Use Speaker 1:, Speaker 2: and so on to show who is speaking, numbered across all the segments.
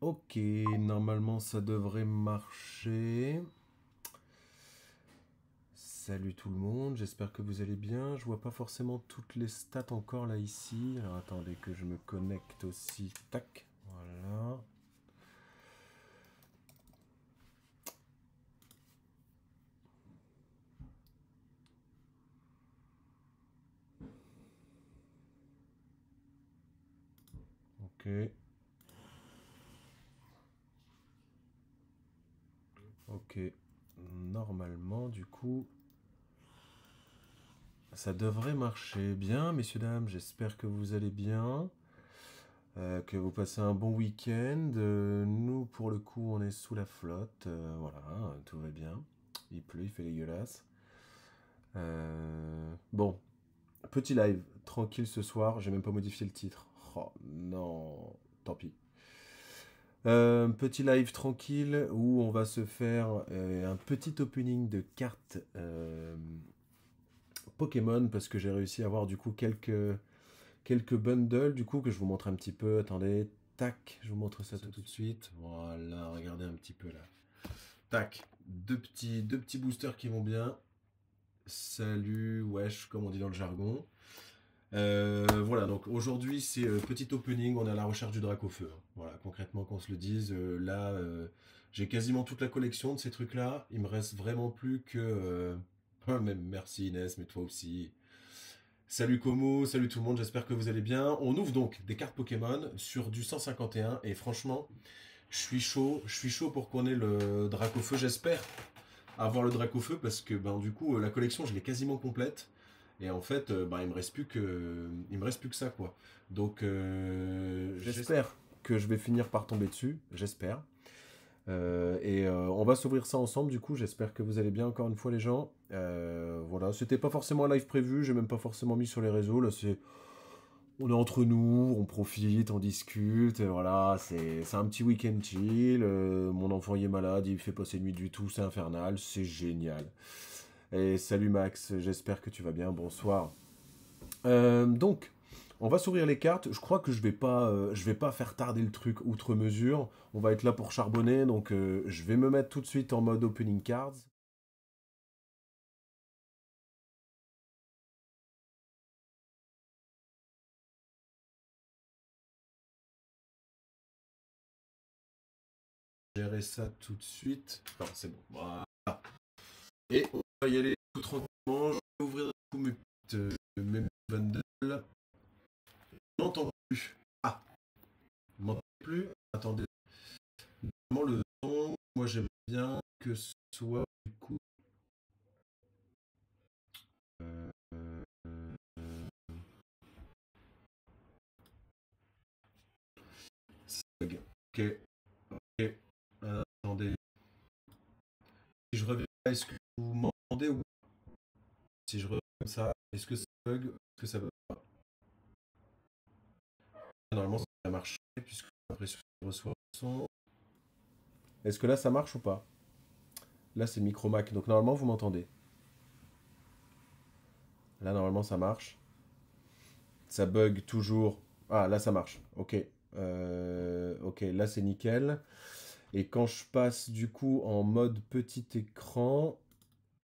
Speaker 1: Ok, normalement ça devrait marcher. Salut tout le monde, j'espère que vous allez bien. Je vois pas forcément toutes les stats encore là ici. Alors attendez que je me connecte aussi. Tac, voilà. Ok. Ok. Normalement du coup, ça devrait marcher bien, messieurs, dames. J'espère que vous allez bien. Que vous passez un bon week-end. Nous, pour le coup, on est sous la flotte. Voilà, tout va bien. Il pleut, il fait dégueulasse. Bon, petit live, tranquille ce soir. J'ai même pas modifié le titre. Oh non, tant pis. Petit live tranquille où on va se faire un petit opening de cartes Pokémon parce que j'ai réussi à avoir du coup quelques bundles du coup que je vous montre un petit peu. Attendez, tac, je vous montre ça tout de suite. Voilà, regardez un petit peu là. Tac, deux petits boosters qui vont bien. Salut, wesh, comme on dit dans le jargon. Voilà, donc aujourd'hui c'est petit opening, on est à la recherche du Dracofeu. Hein. Voilà, concrètement qu'on se le dise, là j'ai quasiment toute la collection de ces trucs-là. Il me reste vraiment plus que... même merci Inès, mais toi aussi. Salut Como, salut tout le monde, j'espère que vous allez bien. On ouvre donc des cartes Pokémon sur du 151 et franchement, je suis chaud pour qu'on ait le Dracofeu, j'espère avoir le Dracofeu parce que ben du coup la collection je l'ai quasiment complète et en fait ben, il me reste plus que ça quoi. Donc j'espère que je vais finir par tomber dessus, j'espère. On va s'ouvrir ça ensemble du coup, j'espère que vous allez bien encore une fois les gens. Voilà, c'était pas forcément un live prévu, j'ai même pas forcément mis sur les réseaux, là c'est... On est entre nous, on profite, on discute, et voilà, c'est un petit week-end chill. Mon enfant il est malade, il fait passer nuit du tout, c'est infernal, c'est génial. Et salut Max, j'espère que tu vas bien, bonsoir. Donc, on va s'ouvrir les cartes. Je crois que je vais pas faire tarder le truc outre mesure. On va être là pour charbonner, donc je vais me mettre tout de suite en mode opening cards. Gérer ça tout de suite. Non, c'est bon. Voilà. Et on va y aller tout tranquillement. Je vais ouvrir tous mes bundles. Je n'entends plus. Ah, vous m'entendez plus? Attendez. Comment le son? Moi j'aime bien que ce soit du coup. euh, bug. Ok, ok. Attendez. Si je reviens, est-ce que vous m'entendez ou si je reviens comme ça, est-ce que ça bug? Est-ce que ça bug pas? Normalement ça a marché puisque j'ai l'impression que je reçois le son. Est-ce que là ça marche ou pas? Là c'est micro Mac, donc normalement vous m'entendez. Là normalement ça marche. Ça bug toujours. Ah là ça marche. Ok. Ok, là c'est nickel. Et quand je passe du coup en mode petit écran,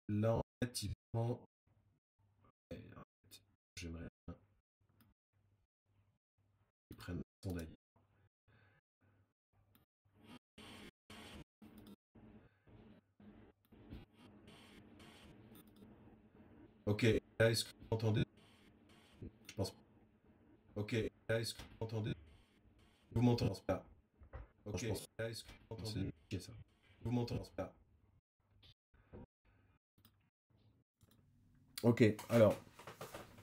Speaker 1: là en fait il prend. J'aimerais bien qu'ils prennent son d'ailleurs. Ok, là est-ce que vous m'entendez? Je pense pas. Ok, là est-ce que vous m'entendez? Vous m'entendez pas. Ok, je pense là est-ce que vous m'entendez? Ok ça. Vous m'entendez pas. Ok, alors,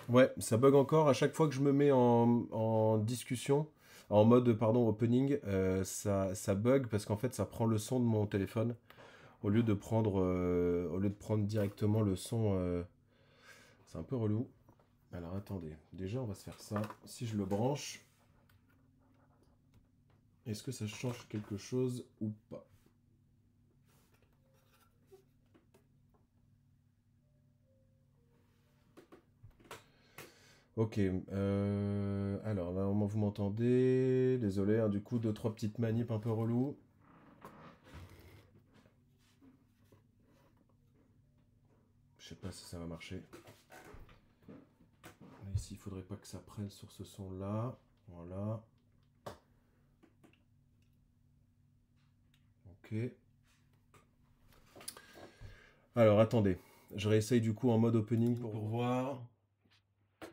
Speaker 1: ouais, ça bug encore. À chaque fois que je me mets en discussion, en mode, pardon, opening, ça bug parce qu'en fait, ça prend le son de mon téléphone au lieu de prendre directement le son. C'est un peu relou. Alors, attendez. Déjà, on va se faire ça. Si je le branche, est-ce que ça change quelque chose ou pas? Ok, alors là, vous m'entendez? Désolé, hein, du coup, deux, trois petites manips un peu relou. Je sais pas si ça va marcher. Ici, il faudrait pas que ça prenne sur ce son-là. Voilà. Ok. Alors, attendez. Je réessaye du coup en mode opening pour voir.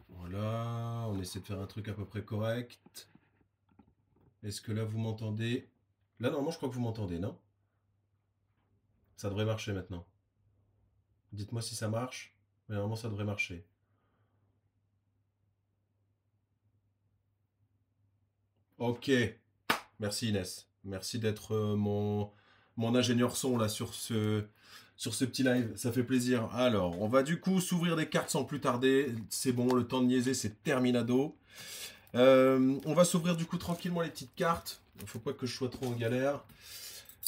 Speaker 1: Voilà, on essaie de faire un truc à peu près correct. Est-ce que là, vous m'entendez? Là, normalement, je crois que vous m'entendez, non? Ça devrait marcher maintenant. Dites-moi si ça marche. Mais normalement, ça devrait marcher. Ok. Merci Inès. Merci d'être mon ingénieur son là sur ce petit live. Ça fait plaisir. Alors, on va du coup s'ouvrir des cartes sans plus tarder. C'est bon, le temps de niaiser, c'est terminado. On va s'ouvrir du coup tranquillement les petites cartes. Il ne faut pas que je sois trop en galère.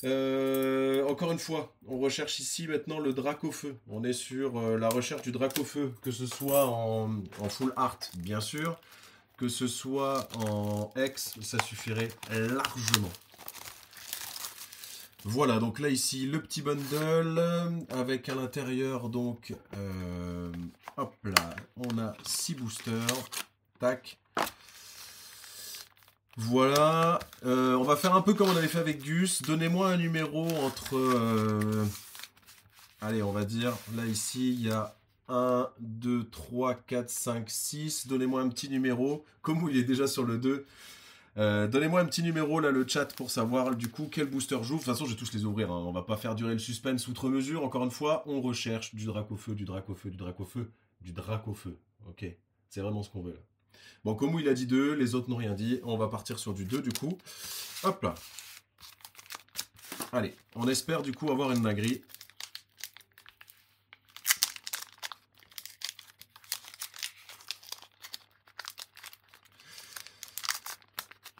Speaker 1: Encore une fois, on recherche ici maintenant le Dracofeu. On est sur la recherche du Dracofeu, que ce soit en full art, bien sûr, que ce soit en X, ça suffirait largement. Voilà, donc là ici le petit bundle avec à l'intérieur donc hop là, on a 6 boosters. Tac. Voilà, on va faire un peu comme on avait fait avec Gus. Donnez-moi un numéro entre allez, on va dire là ici il y a 1, 2, 3, 4, 5, 6. Donnez-moi un petit numéro. Comme il est déjà sur le 2. Donnez-moi un petit numéro là, le chat, pour savoir du coup quel booster j'ouvre. De toute façon, je vais tous les ouvrir, hein. On va pas faire durer le suspense outre mesure. Encore une fois, on recherche du Dracofeu, du Dracofeu, du Dracofeu, du Dracofeu. Ok, c'est vraiment ce qu'on veut là. Bon, Komu il a dit 2, les autres n'ont rien dit. On va partir sur du 2 du coup. Hop là. Allez, on espère du coup avoir une dinguerie.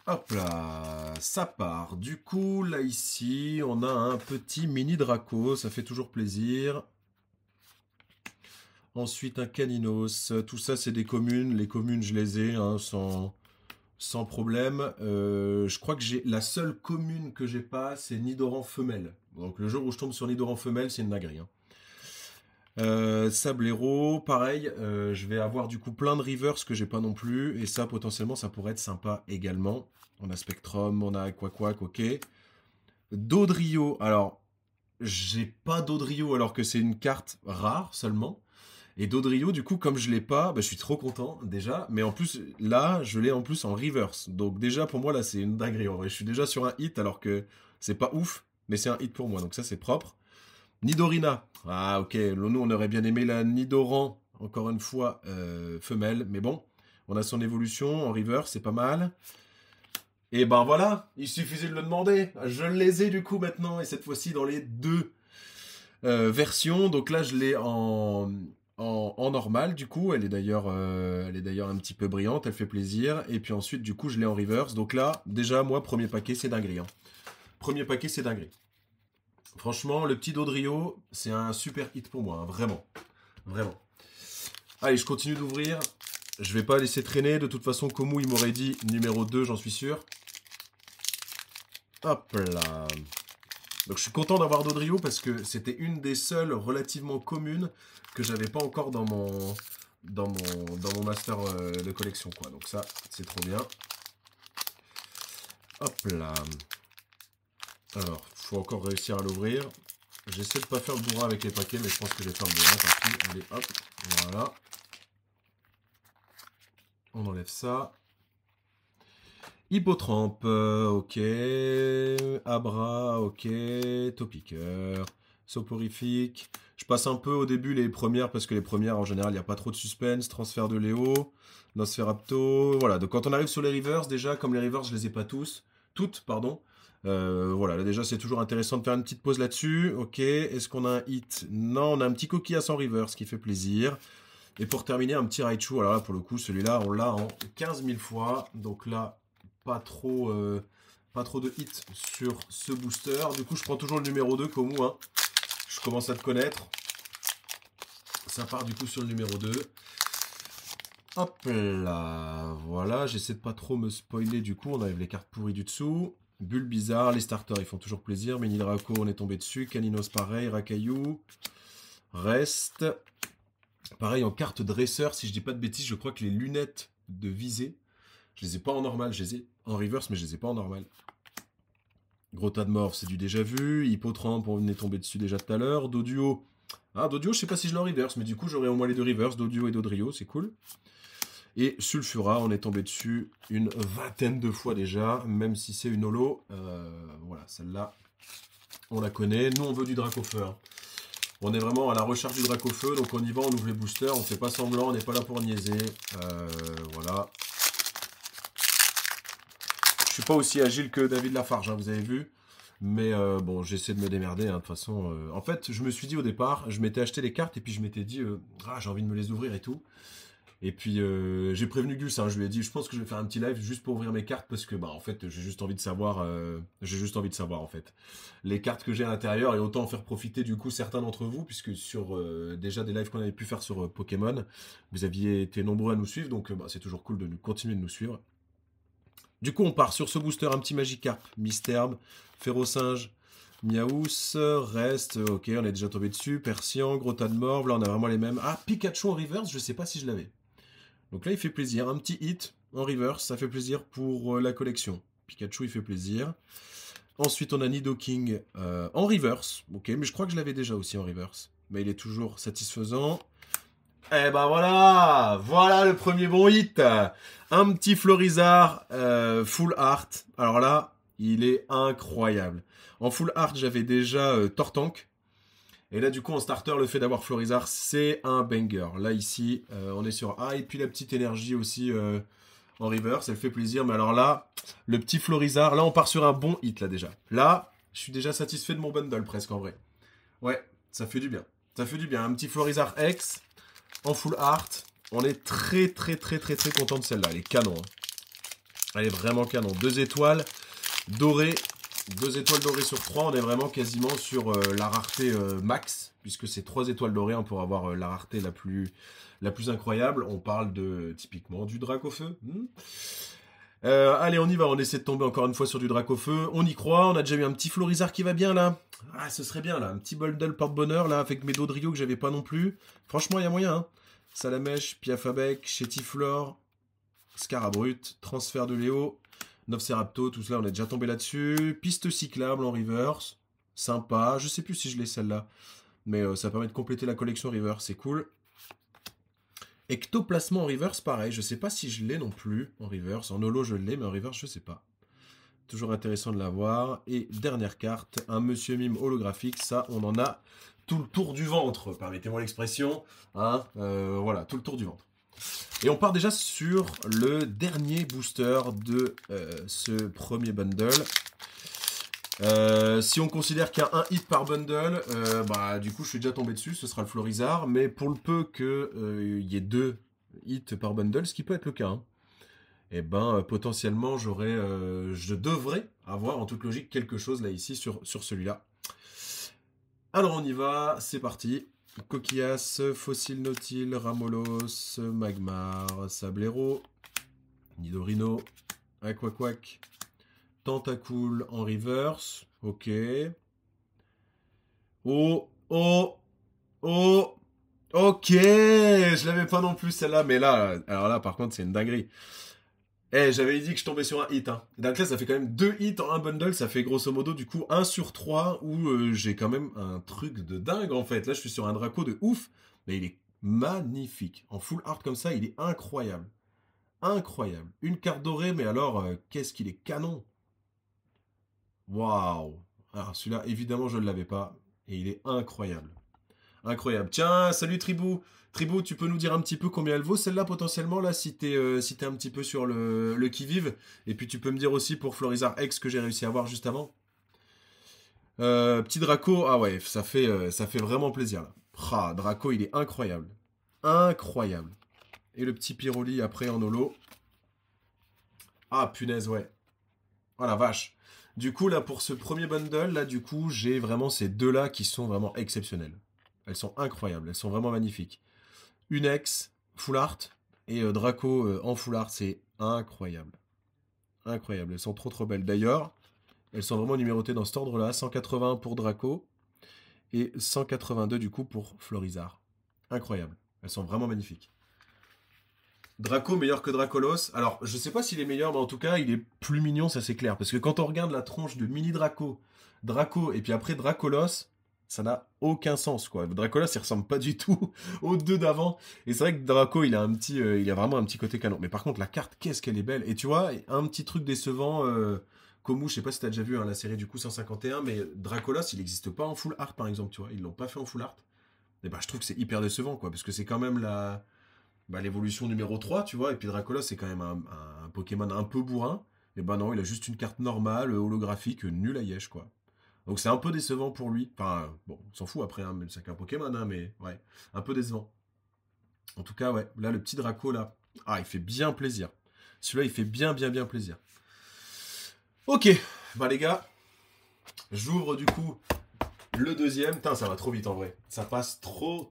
Speaker 1: Hop là, ça part. Du coup, là ici, on a un petit mini Draco, ça fait toujours plaisir. Ensuite, un Caninos. Tout ça, c'est des communes. Les communes, je les ai hein, sans problème. Je crois que j'ai la seule commune que j'ai pas, c'est Nidoran femelle. Donc le jour où je tombe sur Nidoran femelle, c'est une dinguerie. Hein. Sablero, pareil, je vais avoir du coup plein de reverse que j'ai pas non plus. Et ça, potentiellement, ça pourrait être sympa également. On a Spectrum, on a Quack, ok. Dodrio, alors, j'ai pas Dodrio alors que c'est une carte rare seulement. Et Dodrio, du coup, comme je l'ai pas, bah, je suis trop content déjà. Mais en plus, là, je l'ai en plus en reverse. Donc déjà, pour moi, là, c'est une dinguerie. En vrai, je suis déjà sur un hit alors que c'est pas ouf, mais c'est un hit pour moi. Donc ça, c'est propre. Nidorina. Ah, ok. Nous, on aurait bien aimé la Nidoran, encore une fois, femelle. Mais bon, on a son évolution en reverse, c'est pas mal. Et ben voilà, il suffisait de le demander. Je les ai du coup maintenant, et cette fois-ci dans les deux version. Donc là, je l'ai en normal, du coup. Elle est d'ailleurs un petit peu brillante, elle fait plaisir. Et puis ensuite, du coup, je l'ai en reverse. Donc là, déjà, moi, premier paquet, c'est dinguerie. Hein. Premier paquet, c'est dinguerie. Franchement, le petit Dodrio, c'est un super hit pour moi, hein, vraiment. Vraiment. Allez, je continue d'ouvrir. Je vais pas laisser traîner. De toute façon, Komu, il m'aurait dit numéro 2, j'en suis sûr. Hop là. Donc je suis content d'avoir Dodrio parce que c'était une des seules relativement communes que j'avais pas encore dans mon master de collection quoi. Donc ça, c'est trop bien. Hop là. Alors, faut encore réussir à l'ouvrir. J'essaie de pas faire le bourrin avec les paquets, mais je pense que je vais faire le bourrin. Tant pis. Allez, hop. Voilà. On enlève ça. Hippotrampe, ok. Abra, ok. Topiqueur. Soporifique. Je passe un peu au début les premières parce que les premières en général il n'y a pas trop de suspense. Transfert de Léo. Nosferapto. Voilà, donc quand on arrive sur les rivers, déjà comme les rivers je les ai pas toutes, pardon. Voilà, là déjà c'est toujours intéressant de faire une petite pause là-dessus. Ok, est-ce qu'on a un hit? Non, on a un petit coquille à 100 rivers, ce qui fait plaisir. Et pour terminer, un petit Raichu. Alors là, pour le coup, celui-là, on l'a en 15 000 fois. Donc là, pas trop de hits sur ce booster. Du coup, je prends toujours le numéro 2, Komu. Hein. Je commence à te connaître. Ça part du coup sur le numéro 2. Hop là, voilà, j'essaie de pas trop me spoiler du coup, on enlève les cartes pourries du dessous. Bulle bizarre, les starters ils font toujours plaisir. Mini Draco, on est tombé dessus. Caninos pareil, Rakayu. Reste. Pareil en carte dresseur, si je dis pas de bêtises, je crois que les lunettes de visée, je les ai pas en normal, je les ai en reverse, mais je les ai pas en normal. Gros tas de morph, c'est du déjà vu. Hippotrampe, on venait tomber dessus déjà tout à l'heure. Doduo. Ah, Doduo, je sais pas si je l'ai en reverse, mais du coup, j'aurai au moins les deux reverse, Doduo et Dodrio, c'est cool. Et Sulfura, on est tombé dessus une vingtaine de fois déjà, même si c'est une holo. Voilà, celle-là, on la connaît. Nous, on veut du Dracofeu. Hein. On est vraiment à la recherche du Dracofeu, donc on y va, on ouvre les boosters, on fait pas semblant, on n'est pas là pour niaiser. Voilà. Je suis pas aussi agile que David Lafarge, hein, vous avez vu. Mais bon, j'essaie de me démerder, hein, de toute façon. En fait, je me suis dit au départ, je m'étais acheté les cartes et puis je m'étais dit, j'ai envie de me les ouvrir et tout. Et puis j'ai prévenu Gus, hein, je lui ai dit, je pense que je vais faire un petit live juste pour ouvrir mes cartes parce que, bah, en fait, j'ai juste envie de savoir, en fait, les cartes que j'ai à l'intérieur et autant en faire profiter du coup certains d'entre vous, puisque sur déjà des lives qu'on avait pu faire sur Pokémon, vous aviez été nombreux à nous suivre, donc bah, c'est toujours cool de continuer de nous suivre. Du coup, on part sur ce booster, un petit Magikarp, Misterbe, Ferrosinge, Miaous, Reste, ok, on est déjà tombé dessus, Persian, Gros tas de Morve, là on a vraiment les mêmes. Ah, Pikachu en reverse, je sais pas si je l'avais. Donc là, il fait plaisir, un petit hit en reverse, ça fait plaisir pour la collection. Pikachu, il fait plaisir. Ensuite, on a Nidoking en reverse, ok, mais je crois que je l'avais déjà aussi en reverse. Mais il est toujours satisfaisant. Eh ben voilà, voilà le premier bon hit. Un petit Florizard full art. Alors là, il est incroyable. En full art, j'avais déjà Tortank. Et là, du coup, en starter, le fait d'avoir Florizard, c'est un banger. Là, ici, on est sur A. Et puis la petite énergie aussi en reverse, elle fait plaisir. Mais alors là, le petit Florizard, là, on part sur un bon hit, là, déjà. Là, je suis déjà satisfait de mon bundle, presque, en vrai. Ouais, ça fait du bien. Ça fait du bien. Un petit Florizard X en full art. On est très content de celle-là. Elle est canon. Hein. Elle est vraiment canon. 2 étoiles dorées. 2 étoiles dorées sur 3. On est vraiment quasiment sur la rareté max. Puisque c'est 3 étoiles dorées hein, pour avoir la rareté la plus incroyable. On parle de typiquement du Dracofeu. Allez, on y va. On essaie de tomber encore une fois sur du Dracofeu. On y croit. On a déjà eu un petit Florizard qui va bien là. Ah, ce serait bien là. Un petit bundle porte-bonheur là avec mes Dodrio que j'avais pas non plus. Franchement, il y a moyen. Hein. Salamèche, Piafabec, Chétiflore, Scarabrut, Transfert de Léo, Novcerapto, tout cela, on est déjà tombé là-dessus. Piste cyclable en reverse. Sympa. Je sais plus si je l'ai celle-là. Mais ça permet de compléter la collection reverse. C'est cool. Ectoplasma en reverse, pareil. Je sais pas si je l'ai non plus en reverse. En holo, je l'ai, mais en reverse, je sais pas. Toujours intéressant de l'avoir. Et dernière carte, un Monsieur Mime holographique. Ça, on en a tout le tour du ventre, permettez-moi l'expression. Hein, voilà, tout le tour du ventre. Et on part déjà sur le dernier booster de ce premier bundle. Si on considère qu'il y a un hit par bundle, bah du coup je suis déjà tombé dessus, ce sera le Florizard. Mais pour le peu qu'il y ait 2 hits par bundle, ce qui peut être le cas, hein, et ben potentiellement je devrais avoir en toute logique quelque chose là ici sur celui-là. Alors on y va, c'est parti. Coquillas, Fossile Nautile, Ramolos, Magmar, Sablero, Nidorino, Aquaquac, Tentacool en reverse, ok. Oh, oh, oh, ok, je l'avais pas non plus celle-là, mais là, alors là par contre c'est une dinguerie. J'avais dit que je tombais sur un hit. Hein. Donc là, ça fait quand même 2 hits en un bundle. Ça fait grosso modo, du coup, 1 sur 3 où j'ai quand même un truc de dingue, en fait. Là, je suis sur un Draco de ouf. Mais il est magnifique. En full art comme ça, il est incroyable. Incroyable. Une carte dorée, mais alors, qu'est-ce qu'il est canon. Waouh. Alors, celui-là, évidemment, je ne l'avais pas. Et il est incroyable. Incroyable. Tiens, salut Tribou. Tribou, tu peux nous dire un petit peu combien elle vaut celle-là potentiellement là si t'es un petit peu sur le qui-vive. Et puis tu peux me dire aussi pour Florizard X que j'ai réussi à avoir juste avant. Petit Draco, ah ouais, ça fait vraiment plaisir là. Ah, Draco, il est incroyable. Incroyable. Et le petit Pyroli après en holo. Ah punaise, ouais. Oh la vache. Du coup là pour ce premier bundle, là du coup j'ai vraiment ces deux-là qui sont vraiment exceptionnels. Elles sont incroyables, elles sont vraiment magnifiques. Une X, full art. Et Draco en full art, c'est incroyable. Incroyable, elles sont trop belles. D'ailleurs, elles sont vraiment numérotées dans cet ordre-là. 181 pour Draco et 182 du coup pour Florizard. Incroyable, elles sont vraiment magnifiques. Draco meilleur que Dracolos. Alors, je sais pas s'il est meilleur, mais en tout cas, il est plus mignon, ça c'est clair. Parce que quand on regarde la tronche de mini Draco, Draco et puis après Dracolos, ça n'a aucun sens, quoi. Dracolos, il ressemble pas du tout aux deux d'avant. Et c'est vrai que Draco, il a vraiment un petit côté canon. Mais par contre, la carte, qu'est-ce qu'elle est belle. Et tu vois, un petit truc décevant, Komu, je sais pas si t'as déjà vu la série du coup 151, mais Dracolos, il n'existe pas en full art, par exemple, tu vois. Ils l'ont pas fait en full art. Et bah, je trouve que c'est hyper décevant, quoi. Parce que c'est quand même l'évolution numéro 3, tu vois, et puis Dracolos, c'est quand même un Pokémon un peu bourrin, et ben non, il a juste une carte normale, holographique, nulle à Yesh, quoi. Donc c'est un peu décevant pour lui. Enfin, bon, on s'en fout après, hein, même c'est qu'un Pokémon, hein, mais ouais, un peu décevant. En tout cas, ouais, là, le petit Draco, là, il fait bien plaisir. Celui-là, il fait bien plaisir. Ok, bah les gars, j'ouvre du coup le deuxième. Putain, ça va trop vite en vrai. Ça passe trop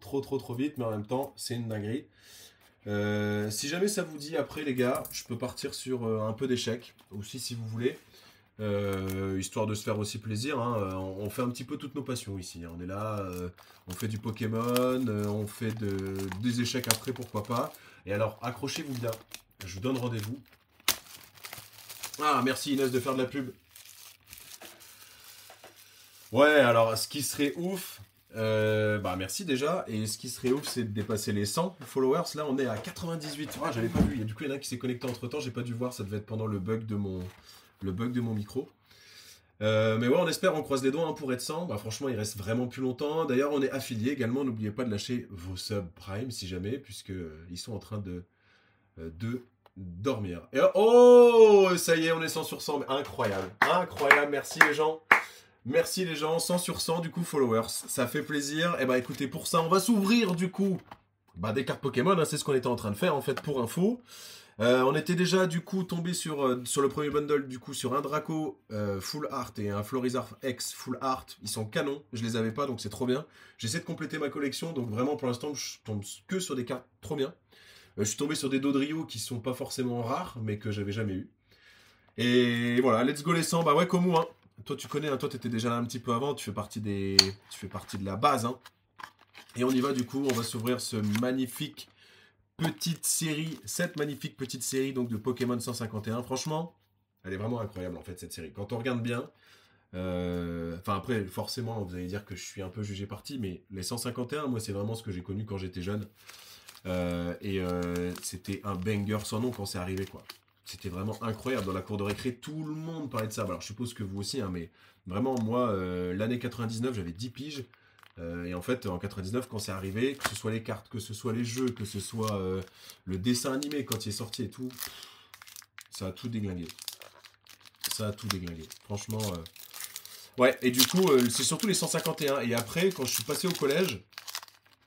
Speaker 1: vite, mais en même temps, c'est une dinguerie. Si jamais ça vous dit après les gars, je peux partir sur un peu d'échecs aussi si vous voulez, histoire de se faire aussi plaisir, hein. On fait un petit peu toutes nos passions ici, hein. On est là, on fait du Pokémon, on fait des échecs après, pourquoi pas. Et alors accrochez-vous bien, je vous donne rendez-vous. Ah merci Inès de faire de la pub. Ouais, alors ce qui serait ouf, bah merci déjà, et ce qui serait ouf c'est de dépasser les 100 followers. Là on est à 98. Ah, j'avais pas vu, du coup il y en a qui s'est connecté entre temps, j'ai pas dû voir, ça devait être pendant le bug de mon micro. Mais ouais, on espère, on croise les doigts, hein, pour être 100. Bah franchement il reste vraiment plus longtemps. D'ailleurs on est affilié également, n'oubliez pas de lâcher vos subs Prime si jamais, puisque ils sont en train de dormir. Et oh, ça y est, on est 100 sur 100, mais incroyable, merci les gens. Merci les gens, 100 sur 100 du coup followers, ça fait plaisir. Et bah écoutez, pour ça on va s'ouvrir du coup des cartes Pokémon, hein, c'est ce qu'on était en train de faire en fait pour info. On était déjà du coup tombé sur le premier bundle du coup sur un Draco full art et un Florizard X full art. Ils sont canons, je les avais pas donc c'est trop bien. J'essaie de compléter ma collection donc vraiment pour l'instant je tombe que sur des cartes trop bien. Je suis tombé sur des Dodrio qui sont pas forcément rares mais que j'avais jamais eu. Et voilà, let's go les 100, bah ouais Komu, hein. Toi tu connais, hein, toi t'étais déjà là un petit peu avant, tu fais partie de la base, hein. Et on y va du coup, on va s'ouvrir cette magnifique petite série donc de Pokémon 151. Franchement, elle est vraiment incroyable en fait cette série. Quand on regarde bien, enfin après forcément vous allez dire que je suis un peu jugé parti, mais les 151, moi c'est vraiment ce que j'ai connu quand j'étais jeune. C'était un banger sans nom quand c'est arrivé quoi. C'était vraiment incroyable. Dans la cour de récré, tout le monde parlait de ça. Alors, je suppose que vous aussi, hein, mais vraiment, moi, l'année 99, j'avais 10 piges. Et en fait, en 99, quand c'est arrivé, que ce soit les cartes, que ce soit les jeux, que ce soit le dessin animé quand il est sorti et tout, ça a tout déglingué. Franchement, ouais, et du coup, c'est surtout les 151. Et après, quand je suis passé au collège,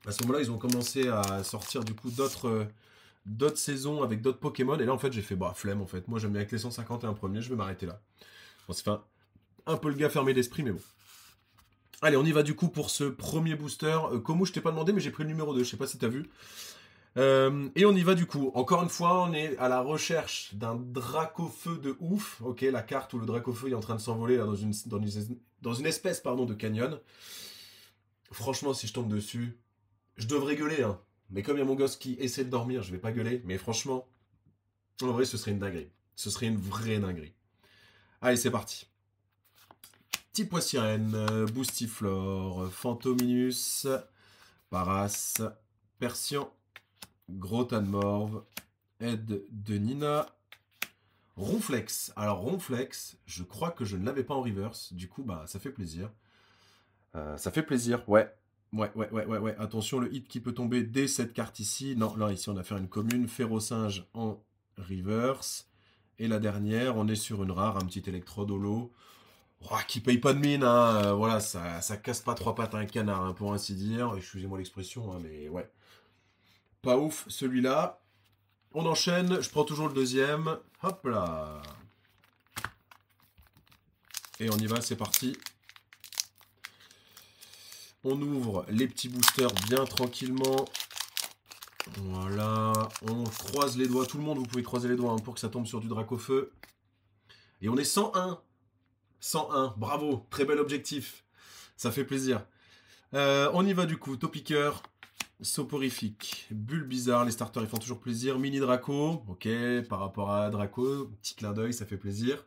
Speaker 1: à ce moment-là, ils ont commencé à sortir du coup d'autres saisons avec d'autres Pokémon, et là en fait j'ai fait flemme en fait, moi j'aime bien avec les 151 premiers, je vais m'arrêter là. Bon, c'est un peu le gars fermé d'esprit, mais bon. Allez, on y va du coup pour ce premier booster. Komu, je t'ai pas demandé, mais j'ai pris le numéro 2, je sais pas si t'as vu. Et on y va du coup. Encore une fois, on est à la recherche d'un Dracofeu de ouf. Ok, la carte où le Dracofeu est en train de s'envoler là, dans une espèce de canyon. Franchement, si je tombe dessus, je devrais gueuler, hein. Mais comme il y a mon gosse qui essaie de dormir, je vais pas gueuler. Mais franchement, en vrai, ce serait une dinguerie. Ce serait une vraie dinguerie. Allez, c'est parti. Petit pois sirène, Boostiflore, Phantominus, Paras, Persian, Grotanmorve, Aide de Nina, Ronflex. Alors Ronflex, je crois que je ne l'avais pas en reverse. Du coup, ça fait plaisir. Ça fait plaisir, ouais. Ouais. Attention, le hit qui peut tomber dès cette carte ici. Non, là, ici, on a fait une commune. Ferrosinge en reverse. Et la dernière, on est sur une rare, un petit électrode holo. Qui paye pas de mine, hein. Voilà, ça casse pas trois pattes à un canard, hein, pour ainsi dire. Excusez-moi l'expression, hein, mais ouais. Pas ouf, celui-là. On enchaîne, je prends toujours le deuxième. Hop là. Et on y va, c'est parti. On ouvre les petits boosters bien tranquillement. Voilà, on croise les doigts. Tout le monde, vous pouvez croiser les doigts hein, pour que ça tombe sur du Dracofeu. Et on est 101. 101, bravo, très bel objectif. Ça fait plaisir. On y va du coup, Topiqueur, Soporifique, Bulle Bizarre, les starters ils font toujours plaisir. Mini Draco, ok, par rapport à Draco, petit clin d'œil, ça fait plaisir.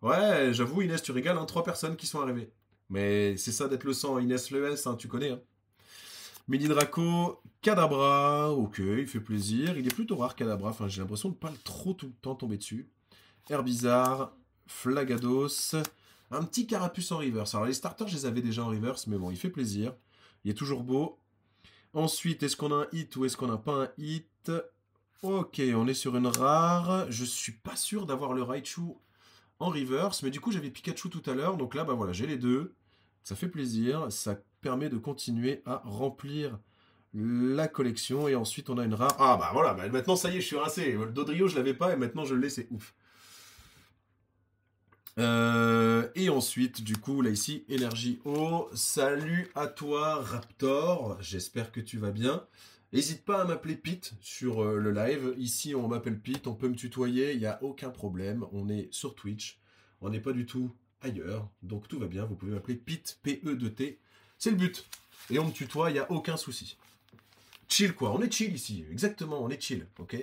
Speaker 1: Ouais, j'avoue Inès, tu régales, hein, 3 personnes qui sont arrivées. Mais c'est ça d'être le sang, Inès le S, hein, tu connais. Hein. Mini Draco, Kadabra, ok, il fait plaisir. Il est plutôt rare Kadabra, enfin j'ai l'impression de ne pas trop tout le temps tomber dessus. Herbizarre, Flagados, un petit Carapuce en reverse. Alors les starters, je les avais déjà en reverse, mais bon, il fait plaisir. Il est toujours beau. Ensuite, est-ce qu'on a un hit ou est-ce qu'on n'a pas un hit? Ok, on est sur une rare. Je suis pas sûr d'avoir le Raichu en reverse, mais du coup j'avais Pikachu tout à l'heure, donc là bah voilà, j'ai les deux. Ça fait plaisir, ça permet de continuer à remplir la collection, et ensuite on a une rare. Ah bah voilà, bah maintenant ça y est, je suis rincé. Le Dodrio je l'avais pas et maintenant je l'ai, c'est ouf. Et ensuite, du coup, là ici, énergie eau. Salut à toi, Raptor. J'espère que tu vas bien. N'hésite pas à m'appeler Pete sur le live. Ici, on m'appelle Pete. On peut me tutoyer. Il n'y a aucun problème. On est sur Twitch. On n'est pas du tout ailleurs. Donc tout va bien. Vous pouvez m'appeler Pete, P-E-2-T. C'est le but. Et on me tutoie. Il n'y a aucun souci. Chill, quoi. On est chill ici. Exactement, on est chill. Ok.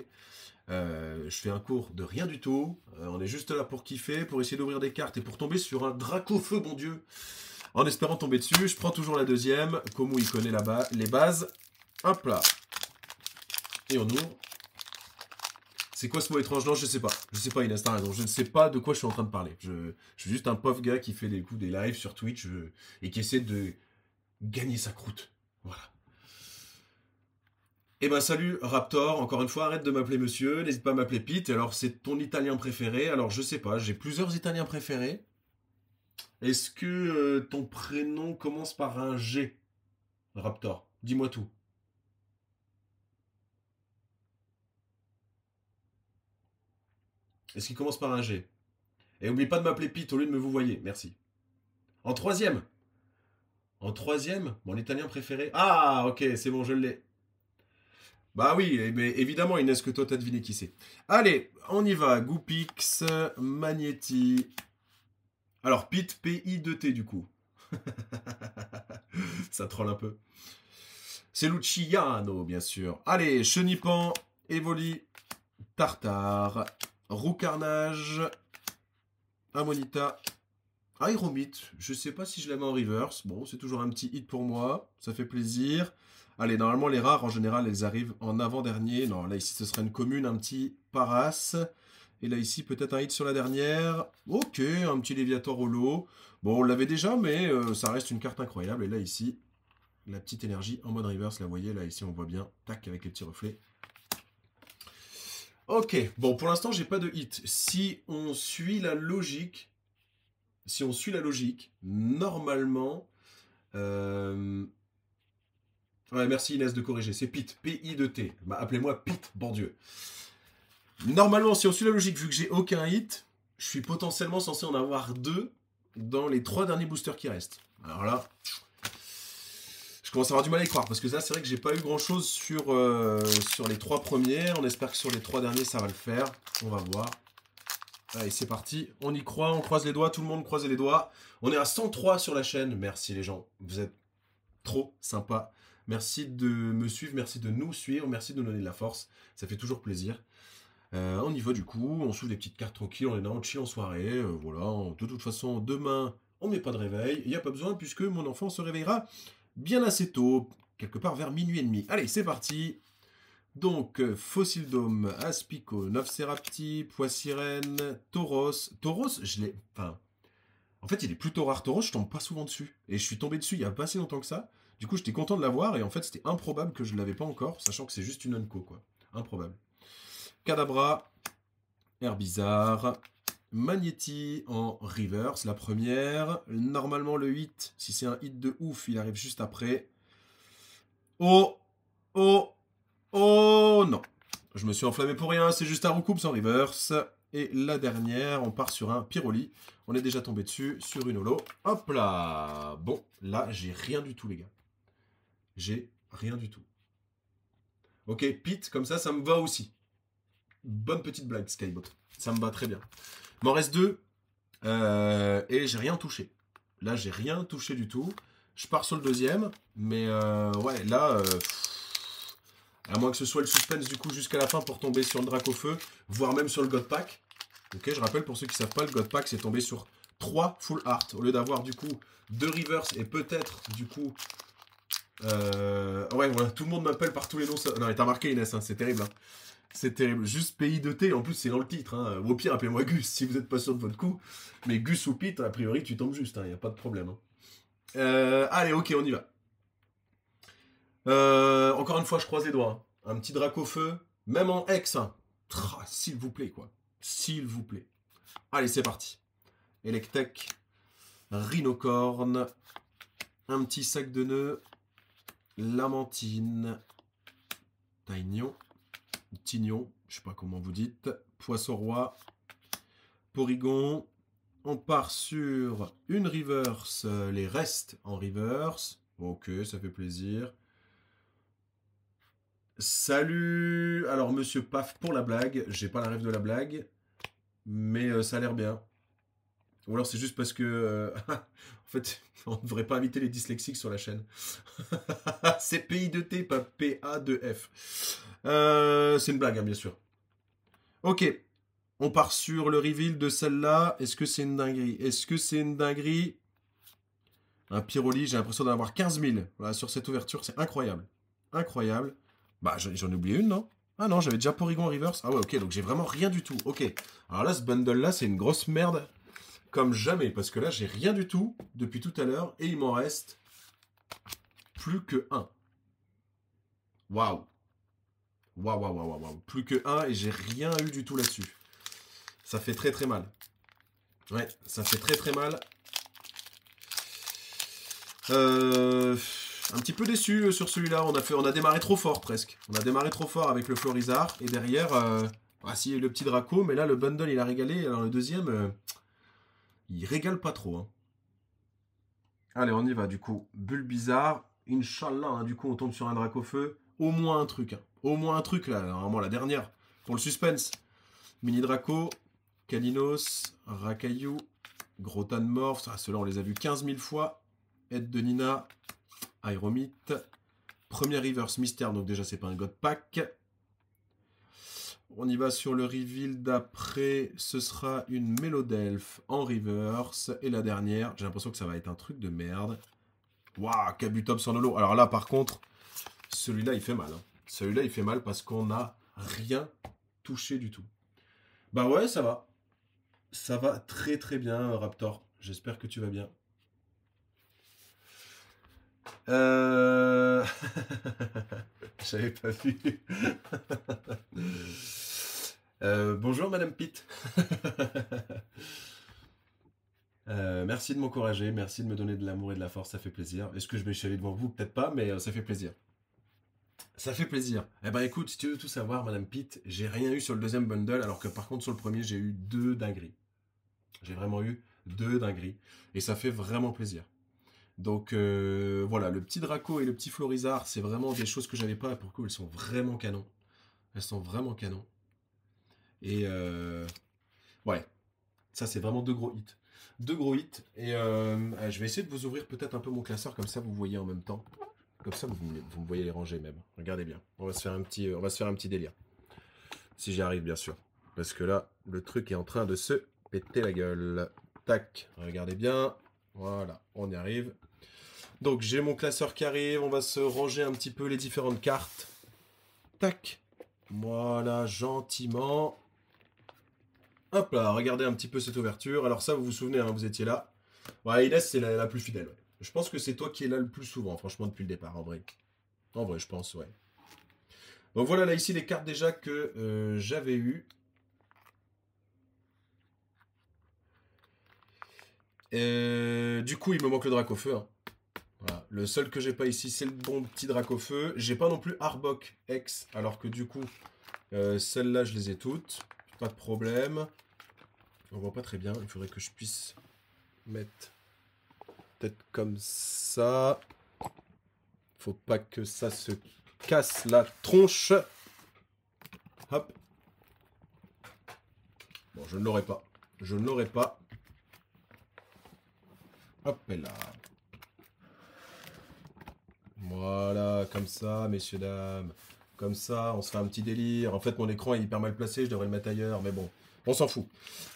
Speaker 1: Je fais un cours de rien du tout. On est juste là pour kiffer, pour essayer d'ouvrir des cartes et pour tomber sur un Dracofeu, bon Dieu. En espérant tomber dessus, je prends toujours la deuxième. Komu, il connaît là-bas les bases. Hop là. Et on ouvre. C'est quoi ce mot étrange? Non, je sais pas. Je sais pas, Inès, t'as raison. Je ne sais pas de quoi je suis en train de parler. Je suis juste un pauvre gars qui fait des coups, des lives sur Twitch et qui essaie de gagner sa croûte. Voilà. Eh ben salut Raptor, encore une fois arrête de m'appeler monsieur, n'hésite pas à m'appeler Pete, alors c'est ton italien préféré, alors je sais pas, j'ai plusieurs italiens préférés. Est-ce que ton prénom commence par un G, Raptor? Dis-moi tout. Est-ce qu'il commence par un G? Et oublie pas de m'appeler Pete au lieu de me vous voyez, merci. En troisième? En troisième? Mon italien préféré? Ah ok, c'est bon, je l'ai. Bah oui, mais évidemment Inès, que toi t'as deviné qui c'est. Allez, on y va, Goopix, Magnetti... Alors, Pete, P-I-2-T du coup. Ça troll un peu. C'est Luciano, bien sûr. Allez, Chenipan, Evoli, Tartare, Roucarnage, Amonita, Aeromite. Je sais pas si je la mets en reverse. Bon, c'est toujours un petit hit pour moi. Ça fait plaisir. Allez, normalement, les rares, en général, elles arrivent en avant-dernier. Non, là, ici, ce serait une commune, un petit Paras. Et là, ici, peut-être un hit sur la dernière. Ok, un petit Léviator holo. Bon, on l'avait déjà, mais ça reste une carte incroyable. Et là, ici, la petite énergie en mode reverse. Là, vous voyez, là, ici, on voit bien. Tac, avec les petits reflets. Ok, bon, pour l'instant, j'ai pas de hit. Si on suit la logique, normalement... Ouais, merci Inès de corriger. C'est Pete, P-I-2-T. Bah, appelez-moi Pete, bon Dieu. Normalement, si on suit la logique, vu que j'ai aucun hit, je suis potentiellement censé en avoir 2 dans les 3 derniers boosters qui restent. Alors là, je commence à avoir du mal à y croire, parce que là, c'est vrai que j'ai pas eu grand-chose sur les 3 premiers. On espère que sur les 3 derniers, ça va le faire. On va voir. Allez, c'est parti. On y croit, on croise les doigts. Tout le monde croise les doigts. On est à 103 sur la chaîne. Merci les gens. Vous êtes trop sympas. Merci de me suivre, merci de nous suivre, merci de nous donner de la force. Ça fait toujours plaisir. On y va du coup, on s'ouvre des petites cartes tranquilles, on est là, on chill en soirée, voilà. De toute façon, demain, on met pas de réveil, il n'y a pas besoin puisque mon enfant se réveillera bien assez tôt, quelque part vers minuit et demi. Allez, c'est parti. Donc, Fossil Dome, Aspico, Novcerapti, Poissirène, Tauros. Tauros, je l'ai... Enfin, en fait, il est plutôt rare Tauros, je tombe pas souvent dessus. Et je suis tombé dessus il y a pas si longtemps que ça. Du coup, j'étais content de l'avoir et en fait, c'était improbable que je l'avais pas encore, sachant que c'est juste une unco, quoi. Improbable. Kadabra, Herbizarre, Magnetti en reverse, la première. Normalement, le hit, si c'est un hit de ouf, il arrive juste après. Oh, oh, oh, non. Je me suis enflammé pour rien, c'est juste un recoupe en reverse. Et la dernière, on part sur un Pyroli. On est déjà tombé dessus, sur une holo. Hop là. Bon, là, j'ai rien du tout, les gars. J'ai rien du tout. Ok, Pete, comme ça me va aussi. Bonne petite blague, Skybot. Ça me va très bien. Il m'en reste 2. Et j'ai rien touché. Là, j'ai rien touché du tout. Je pars sur le deuxième. Mais ouais, là... à moins que ce soit le suspense du coup jusqu'à la fin pour tomber sur le Dracofeu, voire même sur le God Pack. Ok, je rappelle pour ceux qui ne savent pas, le God Pack c'est tombé sur 3 full art. Au lieu d'avoir du coup 2 reverse et peut-être du coup... ouais, voilà, tout le monde m'appelle par tous les noms. Non, mais t'as marqué Inès, hein, c'est terrible. Hein. C'est terrible. Juste pays de thé, en plus c'est dans le titre. Hein. Au pire, appelez-moi Gus si vous n'êtes pas sûr de votre coup. Mais Gus ou Pete, a priori, tu tombes juste, il n'y a pas de problème. Hein. Allez, ok, on y va. Encore une fois, je croise les doigts. Hein. Un petit Dracofeu, même en X. Hein. S'il vous plaît, quoi. S'il vous plaît. Allez, c'est parti. Electek, Rhinocorne, un petit sac de nœuds, Lamantine, Taignon, Tignon, je sais pas comment vous dites, Poisson Roi, Porygon. On part sur une reverse, les restes en reverse. Ok, ça fait plaisir. Salut. Alors, monsieur Paf pour la blague. J'ai pas la rêve de la blague. Mais ça a l'air bien. Ou alors c'est juste parce que... en fait, on ne devrait pas inviter les dyslexiques sur la chaîne. C'est PI2T, pas PA2F. C'est une blague, hein, bien sûr. Ok. On part sur le reveal de celle-là. Est-ce que c'est une dinguerie? Est-ce que c'est une dinguerie? Un Pyroli, j'ai l'impression d'en avoir 15 000. Voilà, sur cette ouverture, c'est incroyable. Incroyable. Bah, j'en ai oublié une, non? Ah non, j'avais déjà Porygon en reverse. Ah ouais, ok, donc j'ai vraiment rien du tout. Ok. Alors là, ce bundle-là, c'est une grosse merde. Comme jamais, parce que là, j'ai rien du tout depuis tout à l'heure. Et il m'en reste plus que un. Waouh. Waouh, waouh, waouh, waouh. Plus que un et j'ai rien eu du tout là-dessus. Ça fait très très mal. Ouais, ça fait très très mal. Un petit peu déçu sur celui-là. On a démarré trop fort presque. On a démarré trop fort avec le Florizard. Et derrière, si, le petit Draco. Mais là, le bundle, il a régalé. Alors le deuxième, il régale pas trop. Hein. Allez, on y va du coup. Bulbizarre. Inch'Allah, hein, du coup, on tombe sur un Dracofeu. Au moins un truc. Hein. Au moins un truc, là. Normalement, la dernière. Pour le suspense. Mini Draco. Kalinos. Rakayu. Grotanmorph. Ah, ceux-là, on les a vus 15 000 fois. Aide de Nina. Aéromite. Premier reverse mystère, donc déjà c'est pas un God Pack. On y va sur le reveal d'après, ce sera une Mélodelph en reverse. Et la dernière, j'ai l'impression que ça va être un truc de merde. Waouh, Kabutops en holo. Alors là par contre, celui-là il fait mal. Hein. Celui-là il fait mal parce qu'on n'a rien touché du tout. Bah ouais, ça va. Ça va très très bien Raptor. J'espère que tu vas bien. J'avais pas vu. Bonjour Madame Pitt. Merci de m'encourager, merci de me donner de l'amour et de la force, ça fait plaisir. Est-ce que je vais chialer devant vous? Peut-être pas, mais ça fait plaisir. Ça fait plaisir. Eh ben écoute, si tu veux tout savoir, Madame Pitt, j'ai rien eu sur le deuxième bundle, alors que par contre sur le premier, j'ai eu 2 dingueries. J'ai vraiment eu 2 dingueries. Et ça fait vraiment plaisir. Donc voilà, le petit Draco et le petit Florizard, c'est vraiment des choses que j'avais pas, pour coup, elles sont vraiment canon. Elles sont vraiment canon. Et ouais, ça c'est vraiment 2 gros hits. 2 gros hits. Et je vais essayer de vous ouvrir peut-être un peu mon classeur, comme ça vous voyez en même temps. Comme ça vous me voyez les ranger même. Regardez bien. On va se faire un petit délire. Si j'y arrive bien sûr. Parce que là, le truc est en train de se péter la gueule. Tac, regardez bien. Voilà, on y arrive. Donc j'ai mon classeur qui arrive. On va se ranger un petit peu les différentes cartes. Tac. Voilà, gentiment. Hop là, regardez un petit peu cette ouverture. Alors ça, vous vous souvenez, hein, vous étiez là. Ouais, Inès, c'est la plus fidèle. Ouais. Je pense que c'est toi qui es là le plus souvent, franchement, depuis le départ, en vrai. En vrai, je pense, ouais. Donc voilà, là, ici, les cartes déjà que j'avais eues. Du coup, il me manque le Dracofeu. Hein. Voilà. Le seul que j'ai pas ici, c'est le bon petit Dracofeu. J'ai pas non plus Arbok X, alors que du coup, celles-là, je les ai toutes. Pas de problème. On voit pas très bien, il faudrait que je puisse mettre peut-être comme ça. Faut pas que ça se casse la tronche. Hop. Bon, je ne l'aurai pas. Je ne l'aurai pas. Hop là. Voilà, comme ça, messieurs, dames. Comme ça, on se fait un petit délire. En fait, mon écran est hyper mal placé, je devrais le mettre ailleurs, mais bon, on s'en fout.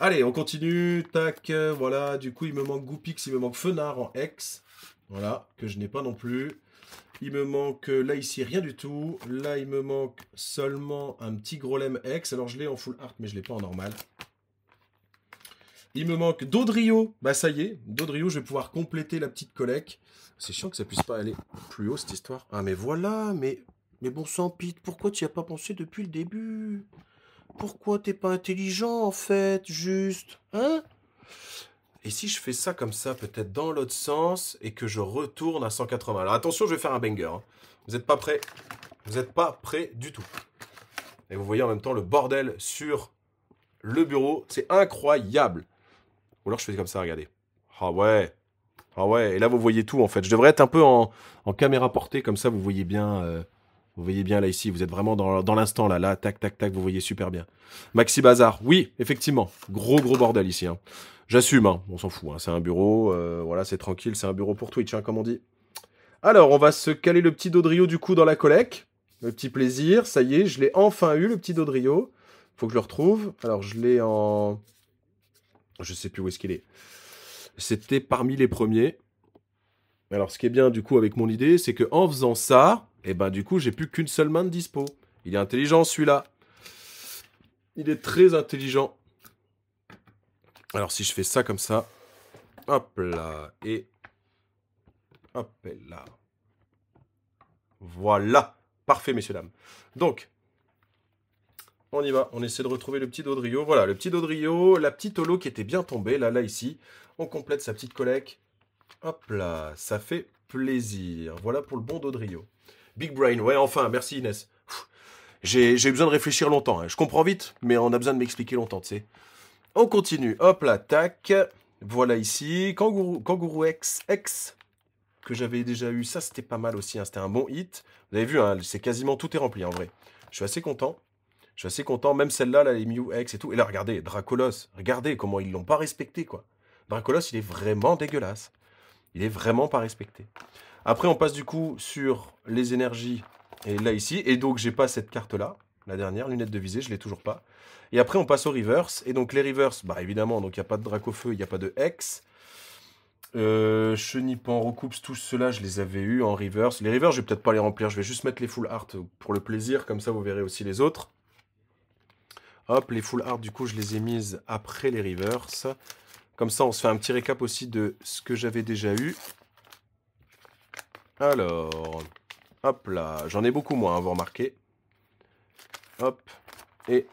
Speaker 1: Allez, on continue. Tac, voilà. Du coup, il me manque Goupix, il me manque Fenard en X. Voilà, que je n'ai pas non plus. Il me manque, là, ici, rien du tout. Là, il me manque seulement un petit Grolem X. Alors, je l'ai en full art, mais je ne l'ai pas en normal. Il me manque Dodrio. Bah, ça y est, Dodrio, je vais pouvoir compléter la petite collecte. C'est chiant que ça puisse pas aller plus haut, cette histoire. Ah, mais voilà, mais bon sang, Pete, pourquoi tu n'y as pas pensé depuis le début? Pourquoi t'es pas intelligent, en fait, juste? Hein? Et si je fais ça comme ça, peut-être dans l'autre sens, et que je retourne à 180? Alors, attention, je vais faire un banger. Hein. Vous n'êtes pas prêts? Vous n'êtes pas prêts du tout. Et vous voyez en même temps le bordel sur le bureau. C'est incroyable. Ou alors je fais comme ça, regardez. Ah ouais. Ah ouais, et là vous voyez tout en fait. Je devrais être un peu en caméra portée, comme ça vous voyez bien là ici. Vous êtes vraiment dans l'instant là. Là, tac, tac, tac, vous voyez super bien. Maxi Bazar, oui, effectivement. Gros bordel ici. Hein. J'assume, hein. On s'en fout. Hein. C'est un bureau, voilà, c'est tranquille. C'est un bureau pour Twitch, hein, comme on dit. Alors, on va se caler le petit Dodrio du coup dans la collecte. Le petit plaisir, ça y est, je l'ai enfin eu, le petit Dodrio. Faut que je le retrouve. Alors, je l'ai en... Je sais plus où est-ce qu'il est. C'était parmi les premiers. Alors, ce qui est bien, du coup, avec mon idée, c'est qu'en faisant ça, et ben, du coup, j'ai plus qu'une seule main de dispo. Il est intelligent, celui-là. Il est très intelligent. Alors, si je fais ça comme ça, hop là, et hop là. Voilà. Parfait, messieurs, dames. Donc, on y va. On essaie de retrouver le petit Dodrio. Voilà, le petit Dodrio, la petite holo qui était bien tombée, là, ici. On complète sa petite collecte. Hop là, ça fait plaisir. Voilà pour le bon Dodrio. Big Brain, ouais, enfin, merci Inès. J'ai eu besoin de réfléchir longtemps. Hein. Je comprends vite, mais on a besoin de m'expliquer longtemps, tu sais. On continue. Hop là, tac. Voilà ici. Kangourou X, que j'avais déjà eu. Ça, c'était pas mal aussi. Hein. C'était un bon hit. Vous avez vu, hein, c'est quasiment tout est rempli en vrai. Je suis assez content. Je suis assez content. Même celle-là, là, les Mew X et tout. Et là, regardez, Dracolos. Regardez comment ils l'ont pas respecté, quoi. Dracolos, il est vraiment dégueulasse. Il est vraiment pas respecté. Après, on passe du coup sur les énergies. Et là, ici. Et donc, j'ai pas cette carte-là. La dernière, lunette de visée, je l'ai toujours pas. Et après, on passe au reverse. Et donc, les reverse, bah évidemment, donc il n'y a pas de Dracofeu, il n'y a pas de X. Chenipan, Recoups, tous ceux-là, je les avais eu en reverse. Les reverse, je vais peut-être pas les remplir. Je vais juste mettre les full art pour le plaisir. Comme ça, vous verrez aussi les autres. Hop, les full art, du coup, je les ai mises après les reverse. Comme ça, on se fait un petit récap aussi de ce que j'avais déjà eu. Alors, hop là, j'en ai beaucoup moins, hein, vous remarquez. Hop, et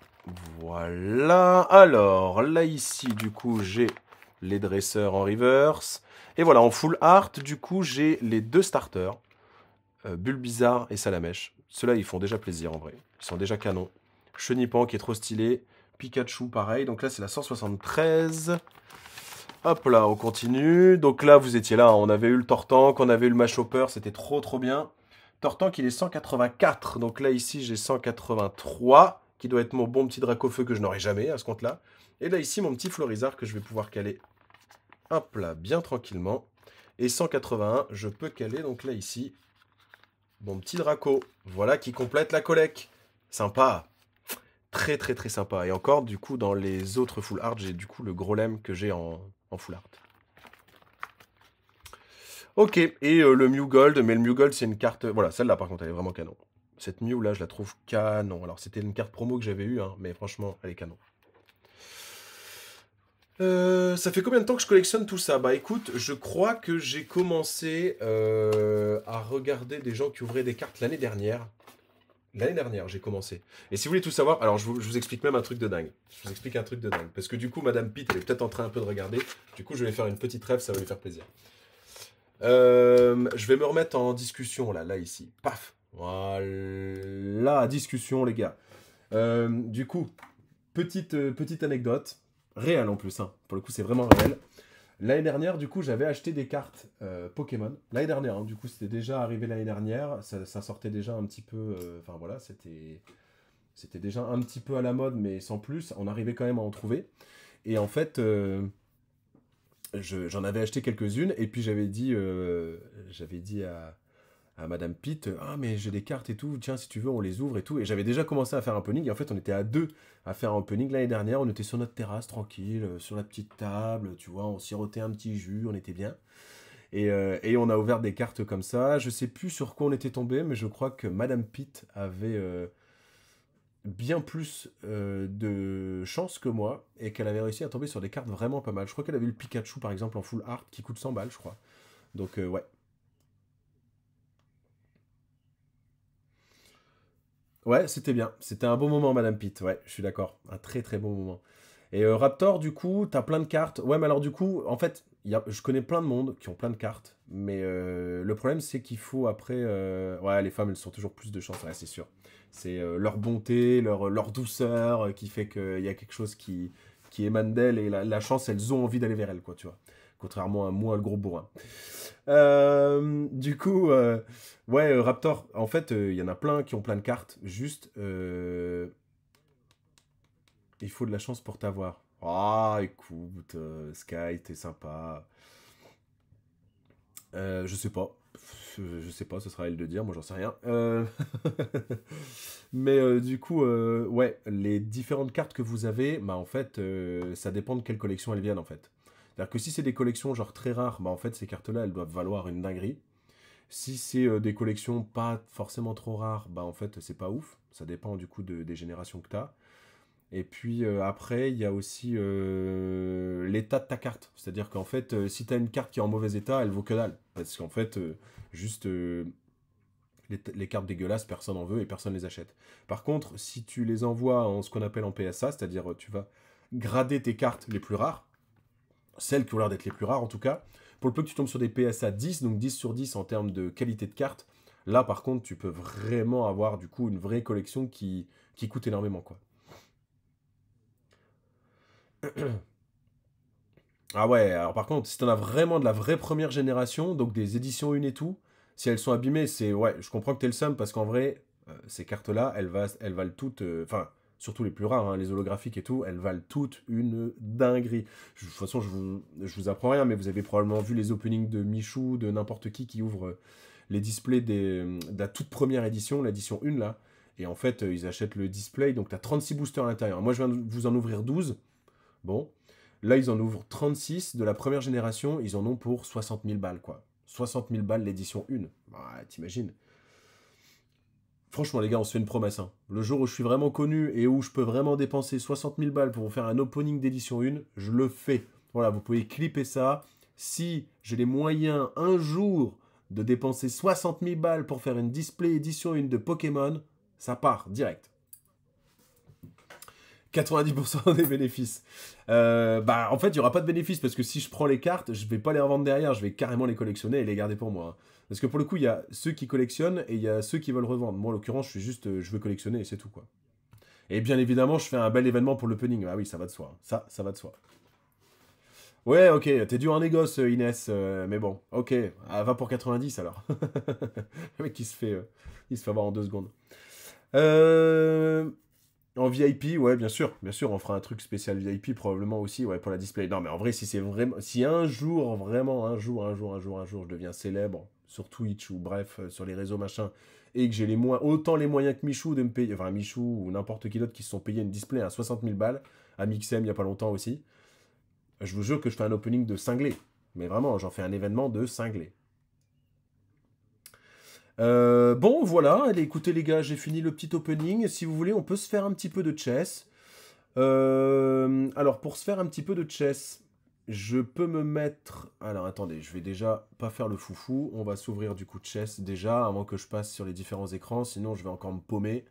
Speaker 1: voilà. Alors, là ici, du coup, j'ai les dresseurs en reverse. Et voilà, en full art, du coup, j'ai les deux starters. Bulbizarre et Salamèche. Ceux-là, ils font déjà plaisir, en vrai. Ils sont déjà canons. Chenipan, qui est trop stylé. Pikachu, pareil. Donc là, c'est la 173. Hop là, on continue. Donc là, vous étiez là. On avait eu le Tortank, on avait eu le Mashhopper. C'était trop bien. Tortank, il est 184. Donc là, ici, j'ai 183. Qui doit être mon bon petit Dracofeu que je n'aurai jamais à ce compte-là. Et là, ici, mon petit Florizard que je vais pouvoir caler. Hop là, bien tranquillement. Et 181, je peux caler. Donc là, ici, mon petit Draco. Voilà qui complète la collecte. Sympa. Très sympa. Et encore, du coup, dans les autres full art, j'ai du coup le Grolem que j'ai en full art. Ok, et le Mew Gold, mais le Mew Gold, c'est une carte... Voilà, celle-là, par contre, elle est vraiment canon. Cette Mew, là, je la trouve canon. Alors, c'était une carte promo que j'avais eue, hein, mais franchement, elle est canon. Ça fait combien de temps que je collectionne tout ça? Bah écoute, je crois que j'ai commencé à regarder des gens qui ouvraient des cartes l'année dernière. L'année dernière, j'ai commencé. Et si vous voulez tout savoir, alors je vous explique même un truc de dingue. Je vous explique un truc de dingue. Parce que du coup, Madame Pete, elle est peut-être en train un peu de regarder. Du coup, je vais faire une petite rêve, ça va lui faire plaisir. Je vais me remettre en discussion, là ici. Paf. Voilà, discussion, les gars. Du coup, petite anecdote. Réelle en plus, hein. Pour le coup, c'est vraiment réel. L'année dernière, du coup, j'avais acheté des cartes Pokémon. L'année dernière, hein, du coup, c'était déjà arrivé l'année dernière. Ça sortait déjà un petit peu. Enfin voilà, c'était déjà un petit peu à la mode, mais sans plus. On arrivait quand même à en trouver. Et en fait, j'en avais acheté quelques-unes. Et puis j'avais dit à Madame Pitt, ah mais j'ai des cartes et tout, tiens si tu veux on les ouvre et tout. Et j'avais déjà commencé à faire un opening, et en fait on était à deux à faire un opening l'année dernière, on était sur notre terrasse tranquille, sur la petite table, tu vois, on sirotait un petit jus, on était bien. Et on a ouvert des cartes comme ça, je sais plus sur quoi on était tombé, mais je crois que Madame Pitt avait bien plus de chance que moi, et qu'elle avait réussi à tomber sur des cartes vraiment pas mal. Je crois qu'elle avait eu le Pikachu par exemple en full art qui coûte 100 balles je crois. Donc ouais. Ouais, c'était bien. C'était un bon moment, Madame Pitt. Ouais, je suis d'accord. Un très très bon moment. Et Raptor, du coup, t'as plein de cartes. Ouais, mais alors du coup, en fait, je connais plein de monde qui ont plein de cartes. Mais le problème, c'est qu'il faut après... Ouais, les femmes, elles ont toujours plus de chance, ouais, c'est sûr. C'est leur bonté, leur douceur qui fait qu'il y a quelque chose qui émane d'elles. Et la chance, elles ont envie d'aller vers elles, quoi, tu vois. Contrairement à moi, le gros bourrin. Du coup, ouais, Raptor, en fait, il y en a plein qui ont plein de cartes. Juste, il faut de la chance pour t'avoir. Ah, écoute, Sky, t'es sympa. Je sais pas. Je sais pas, ce sera à elle de dire, moi j'en sais rien. Mais du coup, ouais, les différentes cartes que vous avez, bah en fait, ça dépend de quelle collection elles viennent en fait. C'est-à-dire que si c'est des collections genre très rares, bah en fait ces cartes-là, elles doivent valoir une dinguerie. Si c'est des collections pas forcément trop rares, bah en fait c'est pas ouf. Ça dépend du coup des générations que tu as. Et puis après, il y a aussi l'état de ta carte. C'est-à-dire qu'en fait, si tu as une carte qui est en mauvais état, elle vaut que dalle. Parce qu'en fait, juste les cartes dégueulasses, personne en veut et personne les achète. Par contre, si tu les envoies en ce qu'on appelle en PSA, c'est-à-dire tu vas grader tes cartes les plus rares, celles qui ont l'air d'être les plus rares en tout cas. Pour le peu que tu tombes sur des PSA 10, donc 10 sur 10 en termes de qualité de carte, là par contre tu peux vraiment avoir du coup une vraie collection qui coûte énormément quoi. Ah ouais, alors par contre, si t'en as vraiment de la vraie première génération, donc des éditions 1 et tout, si elles sont abîmées, c'est... Ouais, je comprends que t'es le seum, parce qu'en vrai, ces cartes-là, elles valent toutes... Enfin, surtout les plus rares, hein, les holographiques et tout, elles valent toutes une dinguerie. De toute façon, je vous apprends rien, mais vous avez probablement vu les openings de Michou, de n'importe qui ouvre les displays de la toute première édition, l'édition 1 là, et en fait, ils achètent le display, donc t'as 36 boosters à l'intérieur. Moi, je viens de vous en ouvrir 12. Bon, là, ils en ouvrent 36 de la première génération, ils en ont pour 60 000 balles, quoi. 60 000 balles l'édition 1. Ouais, t'imagines. Franchement, les gars, on se fait une promesse, hein. Le jour où je suis vraiment connu et où je peux vraiment dépenser 60 000 balles pour vous faire un opening d'édition 1, je le fais. Voilà, vous pouvez clipper ça. Si j'ai les moyens un jour de dépenser 60 000 balles pour faire une display édition 1 de Pokémon, ça part direct. 90% des bénéfices. Bah, en fait, il n'y aura pas de bénéfices parce que si je prends les cartes, je vais pas les revendre derrière, je vais carrément les collectionner et les garder pour moi, hein. Parce que pour le coup, il y a ceux qui collectionnent et il y a ceux qui veulent revendre. Moi, en l'occurrence, je suis juste, je veux collectionner et c'est tout, quoi. Et bien évidemment, je fais un bel événement pour l'opening. Ah oui, ça va de soi, hein. Ça va de soi. Ouais, ok, t'es dur en négoce, Inès, mais bon, ok, ah, va pour 90 alors. Le mec, il se fait avoir en 2 secondes. Euh, En VIP, ouais, bien sûr, on fera un truc spécial VIP probablement aussi, ouais, pour la display. Non, mais en vrai, si c'est vraiment, si un jour, vraiment, un jour, je deviens célèbre sur Twitch ou bref, sur les réseaux machin, et que j'ai autant les moyens que Michou de me payer, enfin Michou ou n'importe qui d'autre qui se sont payés une display à 60 000 balles, à Mixem il y a pas longtemps aussi, je vous jure que je fais un opening de cinglé. Mais vraiment, j'en fais un événement de cinglé. Bon, voilà, allez, écoutez les gars, j'ai fini le petit opening. Si vous voulez, on peut se faire un petit peu de chess. Alors, pour se faire un petit peu de chess, je peux me mettre... Alors, attendez, je vais déjà pas faire le foufou. On va s'ouvrir du coup de chess déjà, avant que je passe sur les différents écrans. Sinon, je vais encore me paumer.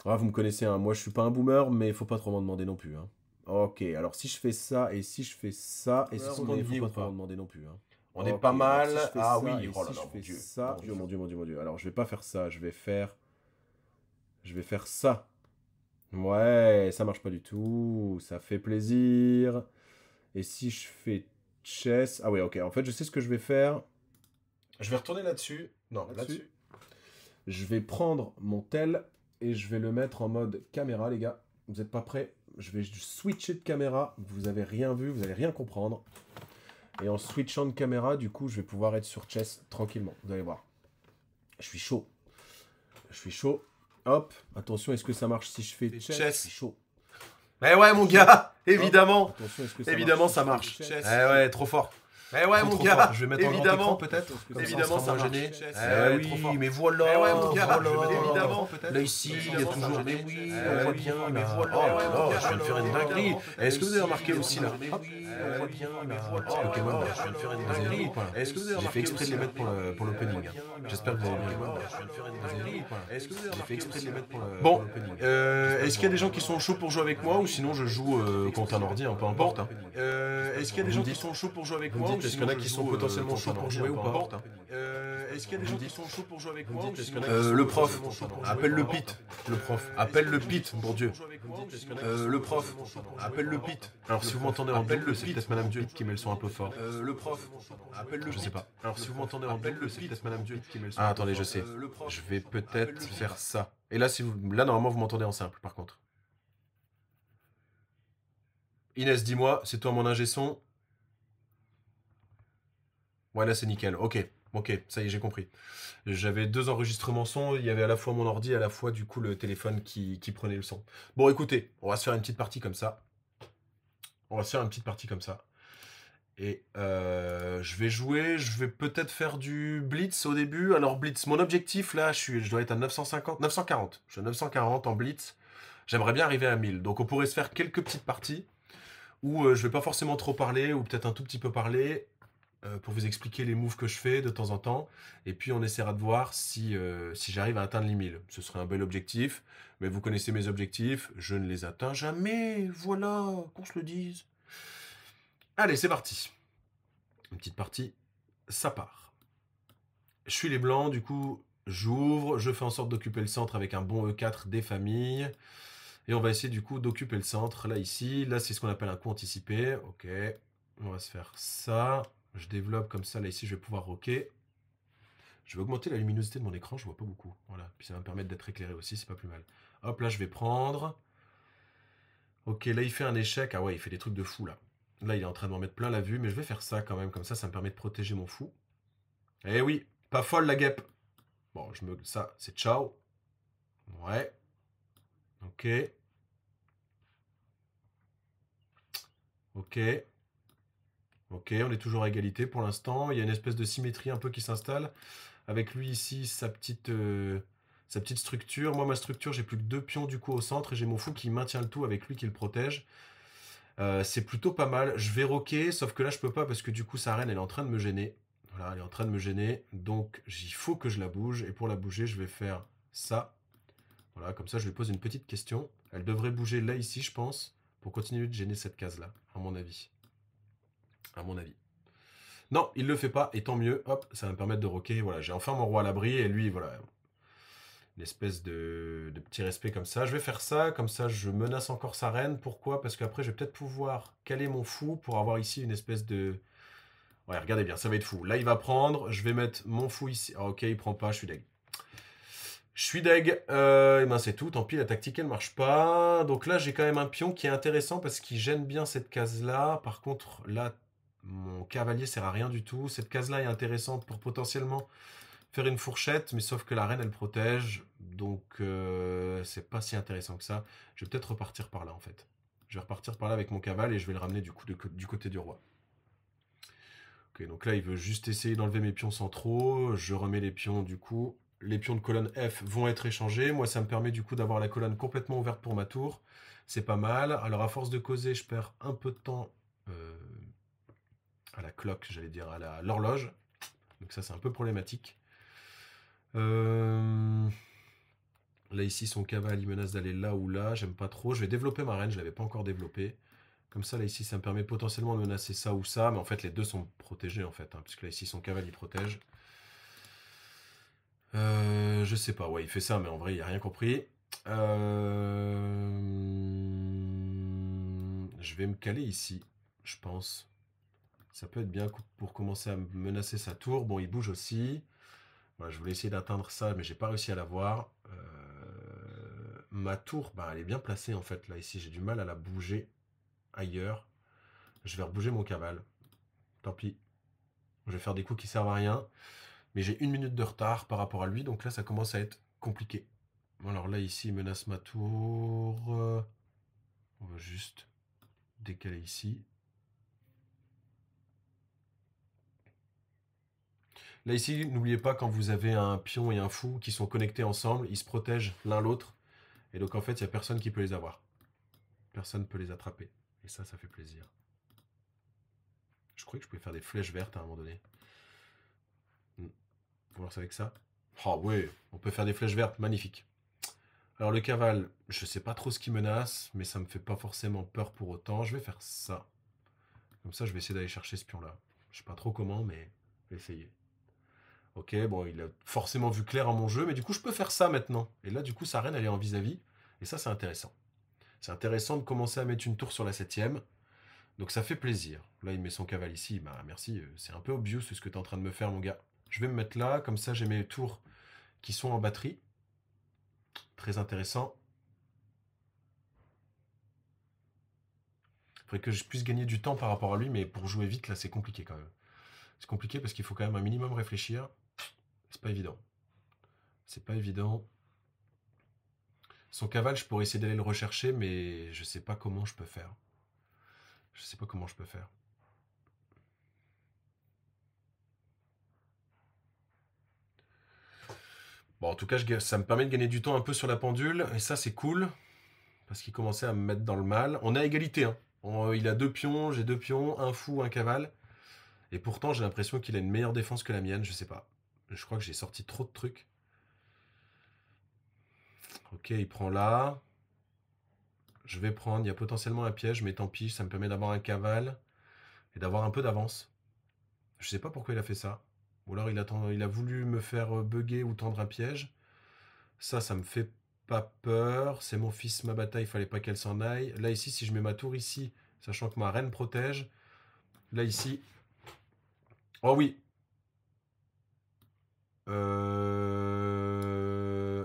Speaker 1: Ah, vous me connaissez, hein, moi je suis pas un boomer, mais il faut pas trop m'en demander non plus, hein. Ok, alors si je fais ça, et si je fais ça, et si
Speaker 2: Alors,
Speaker 1: je
Speaker 2: on
Speaker 1: fais...
Speaker 2: y
Speaker 1: faut
Speaker 2: est ou
Speaker 1: pas trop m'en
Speaker 2: pas?
Speaker 1: demander non plus, hein.
Speaker 2: On est
Speaker 1: Ok,
Speaker 2: pas
Speaker 1: alors si je
Speaker 2: mal.
Speaker 1: fais
Speaker 2: Ah
Speaker 1: ça,
Speaker 2: oui,
Speaker 1: et
Speaker 2: oh là
Speaker 1: si
Speaker 2: là,
Speaker 1: je
Speaker 2: mon
Speaker 1: fais
Speaker 2: Dieu.
Speaker 1: ça...
Speaker 2: Mon
Speaker 1: Oh
Speaker 2: Dieu.
Speaker 1: mon dieu, mon dieu, mon dieu. Alors, je vais pas faire ça, je vais faire... Je vais faire ça. Ouais, ça marche pas du tout. Ça fait plaisir. Et si je fais chess. Ah ouais, ok. En fait, je sais ce que je vais faire. Je vais retourner là-dessus. Non, là-dessus. Je vais prendre mon tel et je vais le mettre en mode caméra, les gars. Vous n'êtes pas prêts? Je vais switcher de caméra. Vous n'avez rien vu, vous n'allez rien comprendre. Et en switchant de caméra, du coup, je vais pouvoir être sur chess tranquillement. Vous allez voir. Je suis chaud. Je suis chaud. Hop. Attention, est-ce que ça marche si je fais chess? Je suis chaud.
Speaker 2: Eh ouais, mon gars, évidemment.
Speaker 1: Attention, est-ce que ça
Speaker 2: Évidemment,
Speaker 1: marche
Speaker 2: ça marche. Eh ouais, trop fort. Eh ouais, mon gars, je vais mettre en grand écran peut-être. Évidemment, ça marche. Eh oui, mais voilà. Eh ouais, mon gars, évidemment, peut-être. Là, ici, il y a toujours. Mais oui, on voit bien, mais voilà. Oh là, je viens de faire une dinguerie. Est-ce que vous avez remarqué aussi là? Hop, on voit bien, là. Pokémon, je viens de faire une dinguerie. Est-ce que vous avez remarqué? J'ai fait exprès de les mettre pour l'opening. J'espère que vous avez bien. Je viens de faire une dinguerie. Est-ce que vous avez fait exprès de les mettre pour l'opening? Bon, est-ce qu'il y a des gens qui sont chauds pour jouer avec moi ou sinon je joue contre un ordi, peu importe. Est-ce qu'il y a des gens qui sont chauds pour jouer avec moi? Est-ce qu'il y en a qui sont potentiellement chauds pour jouer ou pas? Est-ce qu'il y a des gens qui sont chauds pour jouer avec moi? Le prof, appelle le pit. Le prof, appelle le pit, bon Dieu. Le prof, appelle le pit. Alors si vous m'entendez en double, c'est peut-être Madame Dieu qui met le son un peu fort. Le prof, appelle le. Je sais pas. Alors si vous m'entendez en double, c'est peut-être Madame Dieu qui met le son. Ah attendez, je sais. Je vais peut-être faire ça. Et là, là normalement vous m'entendez en simple, par contre. Inès, dis-moi, c'est toi mon ingé son? Ouais, là c'est nickel. Ok, ça y est, j'ai compris. J'avais 2 enregistrements son, il y avait à la fois mon ordi et à la fois du coup le téléphone qui prenait le son. Bon, écoutez, on va se faire une petite partie comme ça. Et je vais jouer, je vais peut-être faire du blitz au début. Alors blitz, mon objectif là, je dois être à 940. Je suis à 940 en blitz. J'aimerais bien arriver à 1000. Donc on pourrait se faire quelques petites parties où je vais pas forcément trop parler, ou peut-être un tout petit peu parler, pour vous expliquer les moves que je fais de temps en temps. Et puis on essaiera de voir si j'arrive à atteindre les 1000. Ce serait un bel objectif, mais vous connaissez mes objectifs, je ne les atteins jamais, voilà, qu'on se le dise. Allez, c'est parti. Une petite partie, ça part. Je suis les blancs, du coup, j'ouvre, je fais en sorte d'occuper le centre avec un bon E4 des familles. Et on va essayer du coup d'occuper le centre, là, ici. Là, c'est ce qu'on appelle un coup anticipé. Ok, on va se faire ça. Je développe comme ça, là, ici, je vais pouvoir rocker. Je vais augmenter la luminosité de mon écran, je vois pas beaucoup. Voilà, puis ça va me permettre d'être éclairé aussi, c'est pas plus mal. Hop, là, je vais prendre. Ok, là, il fait un échec. Ah ouais, il fait des trucs de fou, là. Là, il est en train de m'en mettre plein la vue, mais je vais faire ça quand même, comme ça me permet de protéger mon fou. Eh oui, pas folle la guêpe. Bon, ça, c'est ciao. Ouais. Ok. Ok. Ok, on est toujours à égalité pour l'instant. Il y a une espèce de symétrie un peu qui s'installe. Avec lui ici, sa petite structure. Moi, ma structure, j'ai plus que 2 pions du coup au centre et j'ai mon fou qui maintient le tout avec lui qui le protège. C'est plutôt pas mal. Je vais rocker, sauf que là, je peux pas parce que du coup, sa reine, elle est en train de me gêner. Voilà, elle est en train de me gêner. Donc, il faut que je la bouge. Et pour la bouger, je vais faire ça. Voilà, comme ça, je lui pose une petite question. Elle devrait bouger là, ici, je pense, pour continuer de gêner cette case-là, à mon avis. Non, il le fait pas, et tant mieux. Hop, ça va me permettre de rocker. Voilà, j'ai enfin mon roi à l'abri, et lui, voilà, une espèce de petit respect comme ça. Je vais faire ça, comme ça, je menace encore sa reine. Pourquoi? Parce qu'après, je vais peut-être pouvoir caler mon fou pour avoir ici une espèce de... Ouais, regardez bien, ça va être fou. Là, il va prendre, je vais mettre mon fou ici. Ah, ok, il prend pas, je suis deg. Et ben c'est tout, tant pis, la tactique elle marche pas. Donc là j'ai quand même un pion qui est intéressant parce qu'il gêne bien cette case là. Par contre là mon cavalier sert à rien du tout. Cette case là est intéressante pour potentiellement faire une fourchette, mais sauf que la reine elle protège. Donc c'est pas si intéressant que ça. Je vais peut-être repartir par là en fait. Je vais repartir par là avec mon cavale et je vais le ramener du coup du côté du roi. Ok, donc là il veut juste essayer d'enlever mes pions centraux. Je remets les pions du coup. Les pions de colonne F vont être échangés. Moi, ça me permet du coup d'avoir la colonne complètement ouverte pour ma tour. C'est pas mal. Alors, à force de causer, je perds un peu de temps à la cloque, j'allais dire, à l'horloge. Donc ça, c'est un peu problématique. Là, ici, son cavale, il menace d'aller là ou là. J'aime pas trop. Je vais développer ma reine. Je l'avais pas encore développée. Comme ça, là, ici, ça me permet potentiellement de menacer ça ou ça. Mais en fait, les deux sont protégés, en fait. Puisque là, ici, son cavale, il protège. Je sais pas, ouais, il fait ça, mais en vrai, il a rien compris. Je vais me caler ici, je pense. Ça peut être bien pour commencer à menacer sa tour. Bon, il bouge aussi. Voilà, je voulais essayer d'atteindre ça, mais j'ai pas réussi à l'avoir. Ma tour, bah, elle est bien placée en fait. Là, ici, j'ai du mal à la bouger ailleurs. Je vais rebouger mon cavale. Tant pis. Je vais faire des coups qui servent à rien. Mais j'ai 1 minute de retard par rapport à lui, donc là, ça commence à être compliqué. Alors là, ici, il menace ma tour. On va juste décaler ici. Là, ici, n'oubliez pas, quand vous avez un pion et un fou qui sont connectés ensemble, ils se protègent l'un l'autre. Et donc, en fait, il n'y a personne qui peut les avoir. Personne ne peut les attraper. Et ça fait plaisir. Je croyais que je pouvais faire des flèches vertes à un moment donné. On va voir ça avec ça. Ah ouais, on peut faire des flèches vertes, magnifique. Alors le cavale, je sais pas trop ce qui menace, mais ça me fait pas forcément peur pour autant. Je vais faire ça. Comme ça, je vais essayer d'aller chercher ce pion-là. Je sais pas trop comment, mais je vais essayer. Ok, bon, il a forcément vu clair en mon jeu, mais du coup, je peux faire ça maintenant. Et là, du coup, sa reine, elle est en vis-à-vis. Et ça, c'est intéressant. C'est intéressant de commencer à mettre une tour sur la 7ème. Donc ça fait plaisir. Là, il met son cavale ici. Bah merci, c'est un peu obvious ce que tu es en train de me faire, mon gars. Je vais me mettre là, comme ça j'ai mes tours qui sont en batterie. Très intéressant. Il faudrait que je puisse gagner du temps par rapport à lui, mais pour jouer vite, là, c'est compliqué quand même. C'est compliqué parce qu'il faut quand même un minimum réfléchir. C'est pas évident. C'est pas évident. Son cavale, je pourrais essayer d'aller le rechercher, mais je sais pas comment je peux faire. Je sais pas comment je peux faire. Bon, en tout cas, ça me permet de gagner du temps un peu sur la pendule, et ça, c'est cool, parce qu'il commençait à me mettre dans le mal. On est à égalité, hein. Il a 2 pions, j'ai 2 pions, un fou, un cavale. Et pourtant, j'ai l'impression qu'il a une meilleure défense que la mienne, je sais pas. Je crois que j'ai sorti trop de trucs. Ok, il prend là. Je vais prendre, il y a potentiellement un piège, mais tant pis, ça me permet d'avoir un cavale et d'avoir un peu d'avance. Je sais pas pourquoi il a fait ça. Ou alors il a voulu me faire bugger ou tendre un piège. Ça me fait pas peur. C'est mon fils, ma bataille, il fallait pas qu'elle s'en aille. Là, ici, si je mets ma tour ici, sachant que ma reine protège. Là, ici. Oh oui.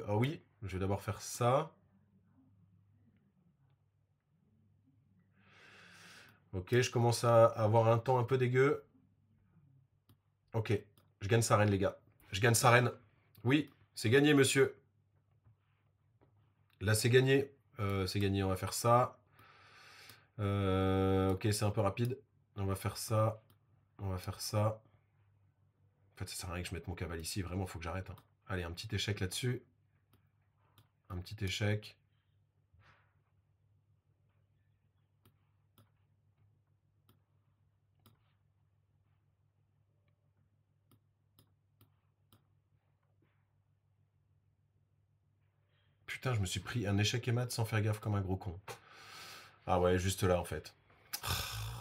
Speaker 2: Oh oui, je vais d'abord faire ça. Ok, je commence à avoir un temps un peu dégueu. Ok, je gagne sa reine, les gars. Je gagne sa reine. Oui, c'est gagné, monsieur. Là, c'est gagné. C'est gagné, on va faire ça. Ok, c'est un peu rapide. On va faire ça. On va faire ça. En fait, ça sert à rien que je mette mon cavale ici. Vraiment, il faut que j'arrête, hein. Allez, un petit échec là-dessus. Un petit échec. Putain, je me suis pris un échec et mat sans faire gaffe comme un gros con. Ah ouais, juste là, en fait.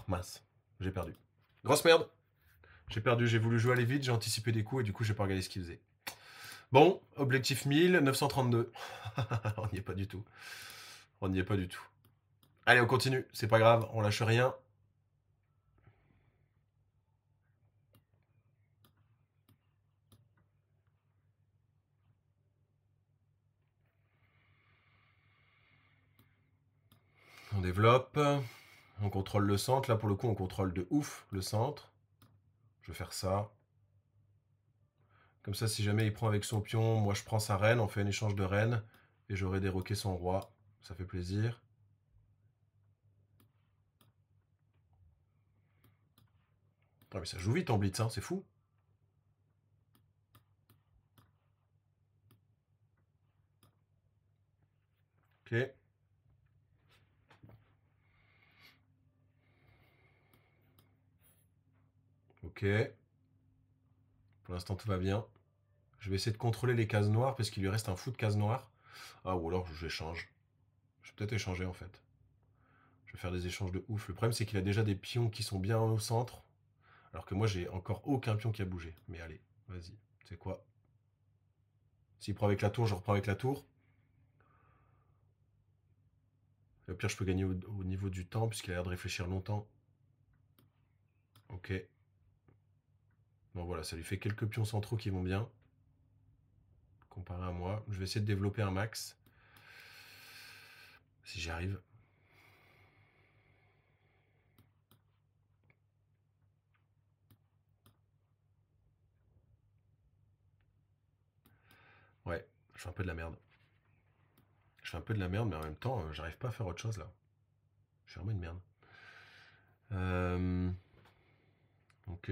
Speaker 2: Mince, j'ai perdu. Grosse merde. J'ai perdu, j'ai voulu jouer aller vite, j'ai anticipé des coups et du coup, j'ai pas regardé ce qu'il faisait. Bon, objectif 1000, 932. On n'y est pas du tout. On n'y est pas du tout. Allez, on continue. C'est pas grave, on lâche rien. On développe. On contrôle le centre. Là, pour le coup, on contrôle de ouf le centre. Je vais faire ça. Comme ça, si jamais il prend avec son pion, moi je prends sa reine. On fait un échange de reines. Et j'aurai déroqué son roi. Ça fait plaisir. Ah, mais ça joue vite en blitz, hein, c'est fou. Ok. Ok. Pour l'instant, tout va bien. Je vais essayer de contrôler les cases noires parce qu'il lui reste un fou de cases noires. Ah, ou alors j'échange. Je vais peut-être échanger en fait. Je vais faire des échanges de ouf. Le problème, c'est qu'il a déjà des pions qui sont bien au centre. Alors que moi, j'ai encore aucun pion qui a bougé. Mais allez, vas-y. C'est quoi? S'il prend avec la tour, je reprends avec la tour. Et au pire, je peux gagner au niveau du temps puisqu'il a l'air de réfléchir longtemps. Ok. Bon voilà, ça lui fait quelques pions centraux qui vont bien. Comparé à moi. Je vais essayer de développer un max. Si j'y arrive. Ouais, je fais un peu de la merde. Je fais un peu de la merde, mais en même temps, j'arrive pas à faire autre chose là. Je suis vraiment une merde. Ok.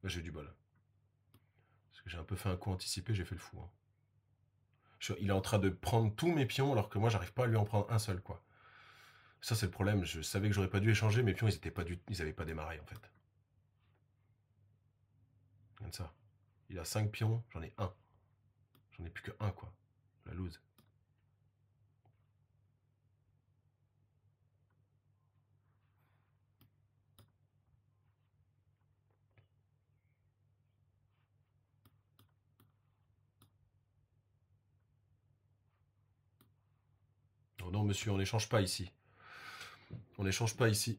Speaker 2: Là, j'ai eu du bol. Parce que j'ai un peu fait un coup anticipé, j'ai fait le fou. Hein. Il est en train de prendre tous mes pions alors que moi, j'arrive pas à lui en prendre un seul, quoi. Ça, c'est le problème. Je savais que j'aurais pas dû échanger. Mes pions, ils avaient pas démarré, en fait. Regarde ça. Il a 5 pions, j'en ai un. J'en ai plus que un, quoi. La loose. Oh non, monsieur, on n'échange pas ici. On n'échange pas ici.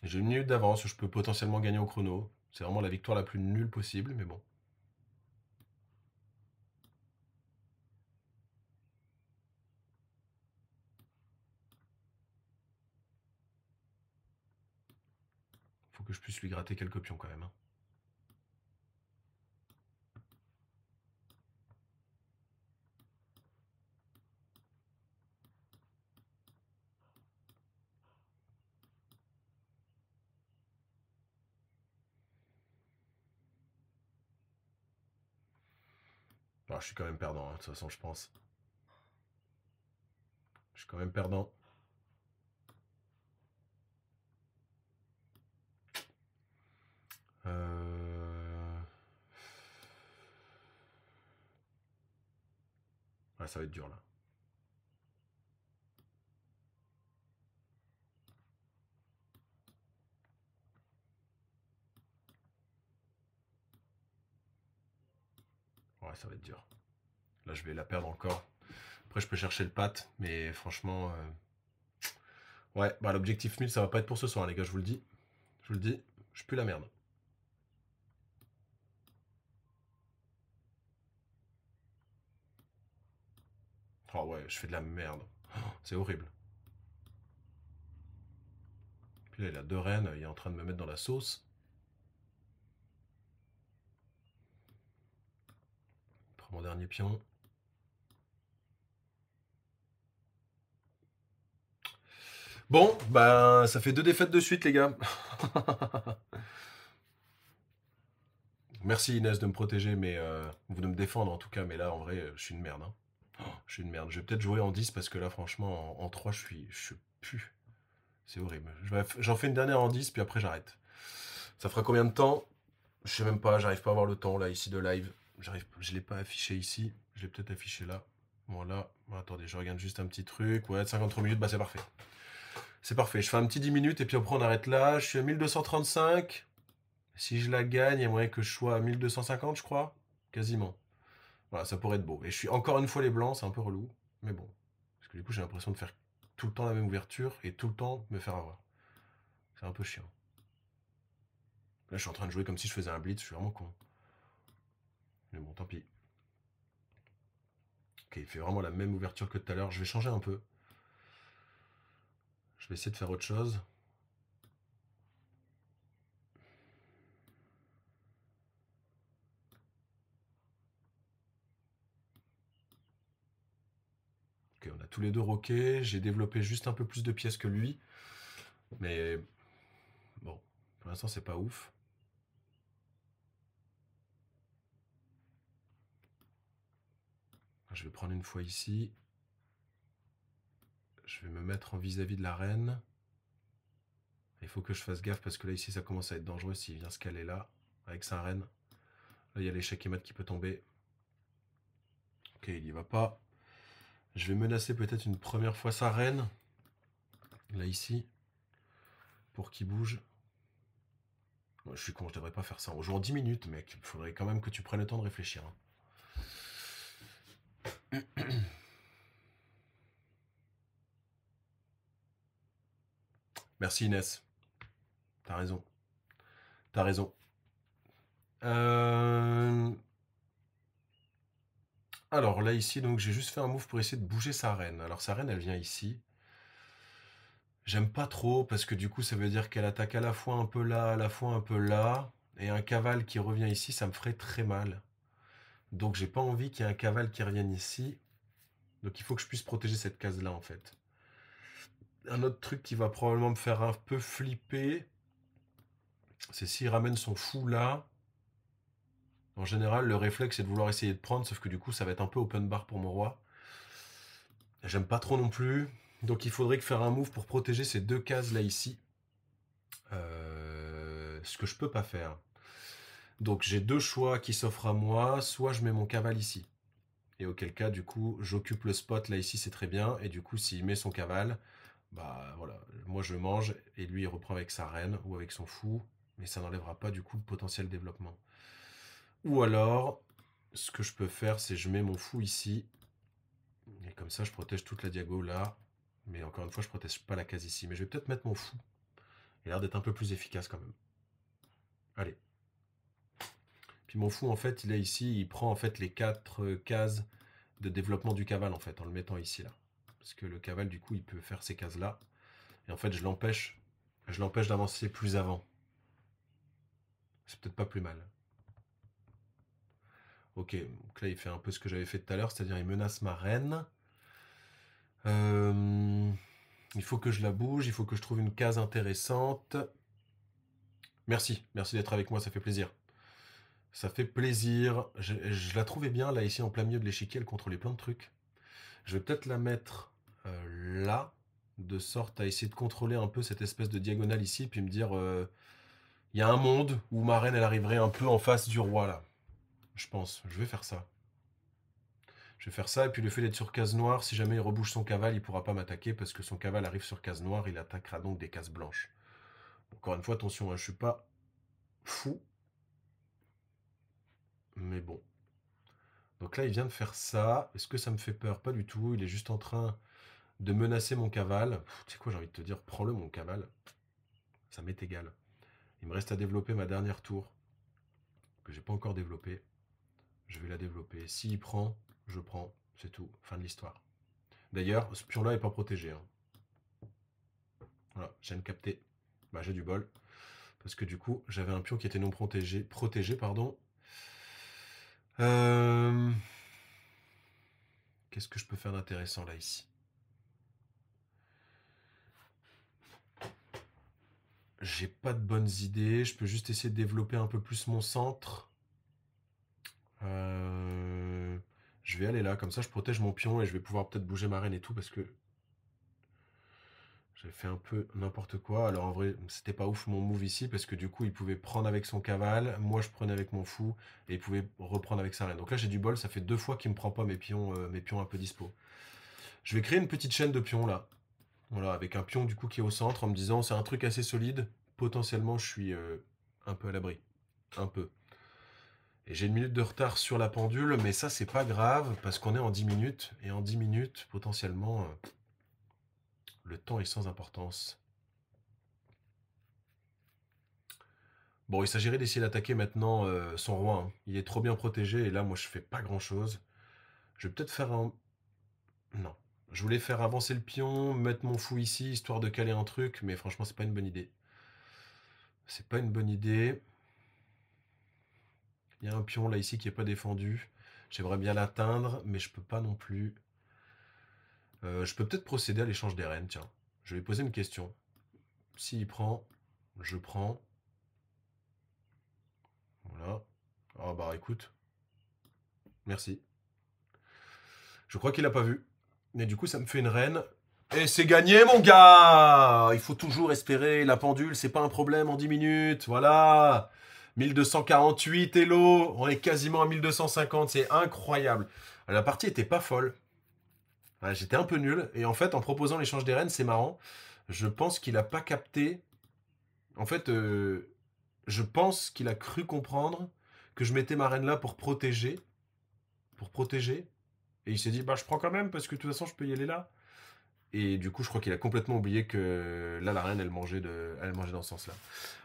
Speaker 2: J'ai une minute d'avance, je peux potentiellement gagner au chrono. C'est vraiment la victoire la plus nulle possible, mais bon. Faut que je puisse lui gratter quelques pions quand même. Hein. Alors, je suis quand même perdant, hein, de toute façon, je pense. Je suis quand même perdant. Ouais, ça va être dur là. Ouais, ça va être dur. Là, je vais la perdre encore. Après, je peux chercher le pat, mais franchement... Ouais, bah l'objectif 1000, ça va pas être pour ce soir, les gars, je vous le dis. Je vous le dis, je pue la merde. Oh ouais, je fais de la merde. Oh, c'est horrible. Puis là, il a 2 reines, il est en train de me mettre dans la sauce. Prends mon dernier pion. Bon, bah ça fait 2 défaites de suite, les gars. Merci Inès de me protéger, mais vous de me défendre en tout cas, mais là en vrai, je suis une merde. Hein. Oh, je suis une merde. Je vais peut-être jouer en 10 parce que là, franchement, en 3, je pue. C'est horrible. J'en fais une dernière en 10, puis après j'arrête. Ça fera combien de temps? Je sais même pas, j'arrive pas à voir le temps là ici de live. Je l'ai pas affiché ici. Je l'ai peut-être affiché là. Voilà. Bon, attendez, je regarde juste un petit truc. Ouais, 53 minutes, bah c'est parfait. C'est parfait. Je fais un petit 10 minutes et puis après on arrête là. Je suis à 1235. Si je la gagne, il y a moyen que je sois à 1250, je crois. Quasiment. Voilà, ça pourrait être beau. Et je suis encore une fois les blancs, c'est un peu relou. Mais bon. Parce que du coup, j'ai l'impression de faire tout le temps la même ouverture et tout le temps me faire avoir. C'est un peu chiant. Là, je suis en train de jouer comme si je faisais un blitz, je suis vraiment con. Mais bon, tant pis. Ok, il fait vraiment la même ouverture que tout à l'heure. Je vais changer un peu. Je vais essayer de faire autre chose. Ok, on a tous les deux roqués. J'ai développé juste un peu plus de pièces que lui. Mais bon, pour l'instant, c'est pas ouf. Je vais prendre une fois ici. Je vais me mettre en vis-à-vis de la reine. Il faut que je fasse gaffe parce que là, ici, ça commence à être dangereux s'il vient se caler là, avec sa reine. Là, il y a l'échec et mat qui peut tomber. Ok, il y va pas. Je vais menacer peut-être une première fois sa reine. Là, ici. Pour qu'il bouge. Ouais, je suis con, je devrais pas faire ça. On joue en 10 minutes, mec. Il faudrait quand même que tu prennes le temps de réfléchir. Merci Inès. T'as raison. T'as raison. Alors là, ici, donc j'ai juste fait un move pour essayer de bouger sa reine. Alors sa reine, elle vient ici. J'aime pas trop parce que du coup, ça veut dire qu'elle attaque à la fois un peu là, à la fois un peu là. Et un cavale qui revient ici, ça me ferait très mal. Donc j'ai pas envie qu'il y ait un cavale qui revienne ici. Donc il faut que je puisse protéger cette case-là, en fait. Un autre truc qui va probablement me faire un peu flipper, c'est s'il ramène son fou là. En général, le réflexe, c'est de vouloir essayer de prendre, sauf que du coup, ça va être un peu open bar pour mon roi. J'aime pas trop non plus. Donc il faudrait que faire un move pour protéger ces deux cases là ici. Ce que je peux pas faire. Donc j'ai deux choix qui s'offrent à moi. Soit je mets mon cavale ici. Et auquel cas, du coup, j'occupe le spot là ici, c'est très bien. Et du coup, s'il met son cavale, bah voilà, moi je mange et lui il reprend avec sa reine ou avec son fou. Mais ça n'enlèvera pas du coup le potentiel développement. Ou alors, ce que je peux faire, c'est je mets mon fou ici. Et comme ça, je protège toute la diago là. Mais encore une fois, je protège pas la case ici. Mais je vais peut-être mettre mon fou. Il a l'air d'être un peu plus efficace quand même. Allez. Puis mon fou, en fait, il est ici. Il prend en fait les 4 cases de développement du cavale, en fait, en le mettant ici, là. Parce que le cavale, du coup, il peut faire ces cases-là. Et en fait, je l'empêche d'avancer plus avant. C'est peut-être pas plus mal. Ok, donc là, il fait un peu ce que j'avais fait tout à l'heure, c'est-à-dire il menace ma reine. Il faut que je la bouge, il faut que je trouve une case intéressante. Merci d'être avec moi, ça fait plaisir. Ça fait plaisir. Je la trouvais bien, là, ici, en plein milieu de l'échiquier, elle contrôlait plein de trucs. Je vais peut-être la mettre là, de sorte à essayer de contrôler un peu cette espèce de diagonale ici, puis me dire, il y a un monde où ma reine, elle arriverait un peu en face du roi, là. Je pense, je vais faire ça. Je vais faire ça, et puis le fait d'être sur case noire, si jamais il rebouge son cavale, il pourra pas m'attaquer, parce que son cavale arrive sur case noire, il attaquera donc des cases blanches. Encore une fois, attention, hein, je suis pas fou. Mais bon. Donc là, il vient de faire ça. Est-ce que ça me fait peur? Pas du tout. Il est juste en train de menacer mon cavale. Tu sais quoi, j'ai envie de te dire, prends-le mon cavale. Ça m'est égal. Il me reste à développer ma dernière tour, que j'ai pas encore développée. Je vais la développer. S'il prend, je prends. C'est tout. Fin de l'histoire. D'ailleurs, ce pion-là est pas protégé. Hein. Voilà, je viens de capter. Bah, j'ai du bol. Parce que du coup, j'avais un pion qui était non protégé. Pardon. Qu'est-ce que je peux faire d'intéressant là, ici? J'ai pas de bonnes idées. Je peux juste essayer de développer un peu plus mon centre. Je vais aller là, comme ça je protège mon pion et je vais pouvoir peut-être bouger ma reine et tout parce que j'avais fait un peu n'importe quoi. Alors en vrai, c'était pas ouf mon move ici parce que du coup il pouvait prendre avec son cavale, moi je prenais avec mon fou et il pouvait reprendre avec sa reine. Donc là j'ai du bol, ça fait 2 fois qu'il me prend pas mes pions un peu dispo. Je vais créer une petite chaîne de pions là. Voilà, avec un pion du coup qui est au centre en me disant c'est un truc assez solide. Potentiellement je suis un peu à l'abri. Un peu. Et j'ai 1 minute de retard sur la pendule, mais ça, c'est pas grave, parce qu'on est en 10 minutes, et en 10 minutes, potentiellement, le temps est sans importance. Bon, il s'agirait d'essayer d'attaquer maintenant son roi. Hein. Il est trop bien protégé, et là, moi, je fais pas grand-chose. Je vais peut-être faire un... Non. Je voulais faire avancer le pion, mettre mon fou ici, histoire de caler un truc, mais franchement, c'est pas une bonne idée. C'est pas une bonne idée. Il y a un pion, là, ici, qui est pas défendu. J'aimerais bien l'atteindre, mais je peux pas non plus... je peux peut-être procéder à l'échange des reines, tiens. Je vais poser une question. S'il prend, je prends. Voilà. Ah bah écoute, merci. Je crois qu'il a pas vu. Mais du coup, ça me fait une reine. Et c'est gagné, mon gars! Il faut toujours espérer. La pendule, c'est pas un problème en 10 minutes. Voilà. 1248, hello. On est quasiment à 1250. C'est incroyable. La partie était pas folle. J'étais un peu nul. Et en fait, en proposant l'échange des reines, c'est marrant. Je pense qu'il a pas capté. En fait, Je pense qu'il a cru comprendre que je mettais ma reine là pour protéger. Et il s'est dit, bah je prends quand même, parce que de toute façon, je peux y aller là. Et du coup, je crois qu'il a complètement oublié que là, la reine, elle mangeait dans ce sens-là.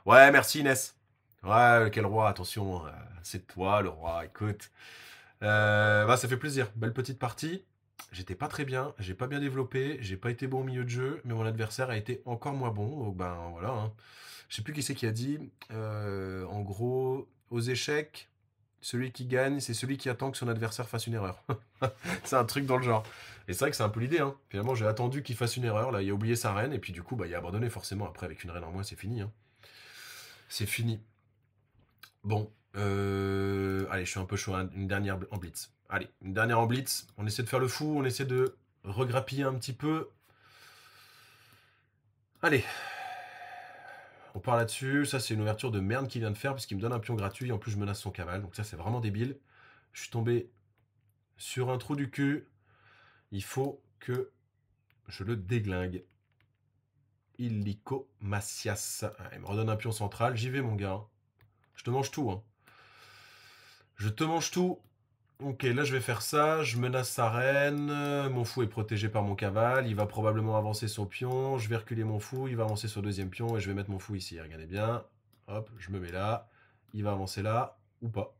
Speaker 2: Ouais, merci Inès. Ouais, quel roi, attention, c'est toi le roi, écoute. Bah, ça fait plaisir, belle petite partie. J'étais pas très bien, j'ai pas bien développé, j'ai pas été bon au milieu de jeu, mais mon adversaire a été encore moins bon, donc ben voilà. Hein. Je sais plus qui c'est qui a dit, en gros, aux échecs, celui qui gagne, c'est celui qui attend que son adversaire fasse une erreur. C'est un truc dans le genre. Et c'est vrai que c'est un peu l'idée. Hein. Finalement, j'ai attendu qu'il fasse une erreur. Là, il a oublié sa reine. Et puis, du coup, bah, il a abandonné forcément. Après, avec une reine en moins, c'est fini. Hein. C'est fini. Bon. Allez, je suis un peu chaud. Hein. Une dernière en blitz. Allez, une dernière en blitz. On essaie de faire le fou. On essaie de regrappiller un petit peu. Allez. On part là-dessus. Ça, c'est une ouverture de merde qu'il vient de faire. Parce qu'il me donne un pion gratuit. En plus, je menace son cavale. Donc, ça, c'est vraiment débile. Je suis tombé sur un trou du cul. Il faut que je le déglingue. Illico Macias. Ah, il me redonne un pion central. J'y vais, mon gars. Je te mange tout. Hein. Je te mange tout. Ok, là, je vais faire ça. Je menace sa reine. Mon fou est protégé par mon cavale. Il va probablement avancer son pion. Je vais reculer mon fou. Il va avancer son deuxième pion. Et je vais mettre mon fou ici. Regardez bien. Hop, je me mets là. Il va avancer là. Ou pas.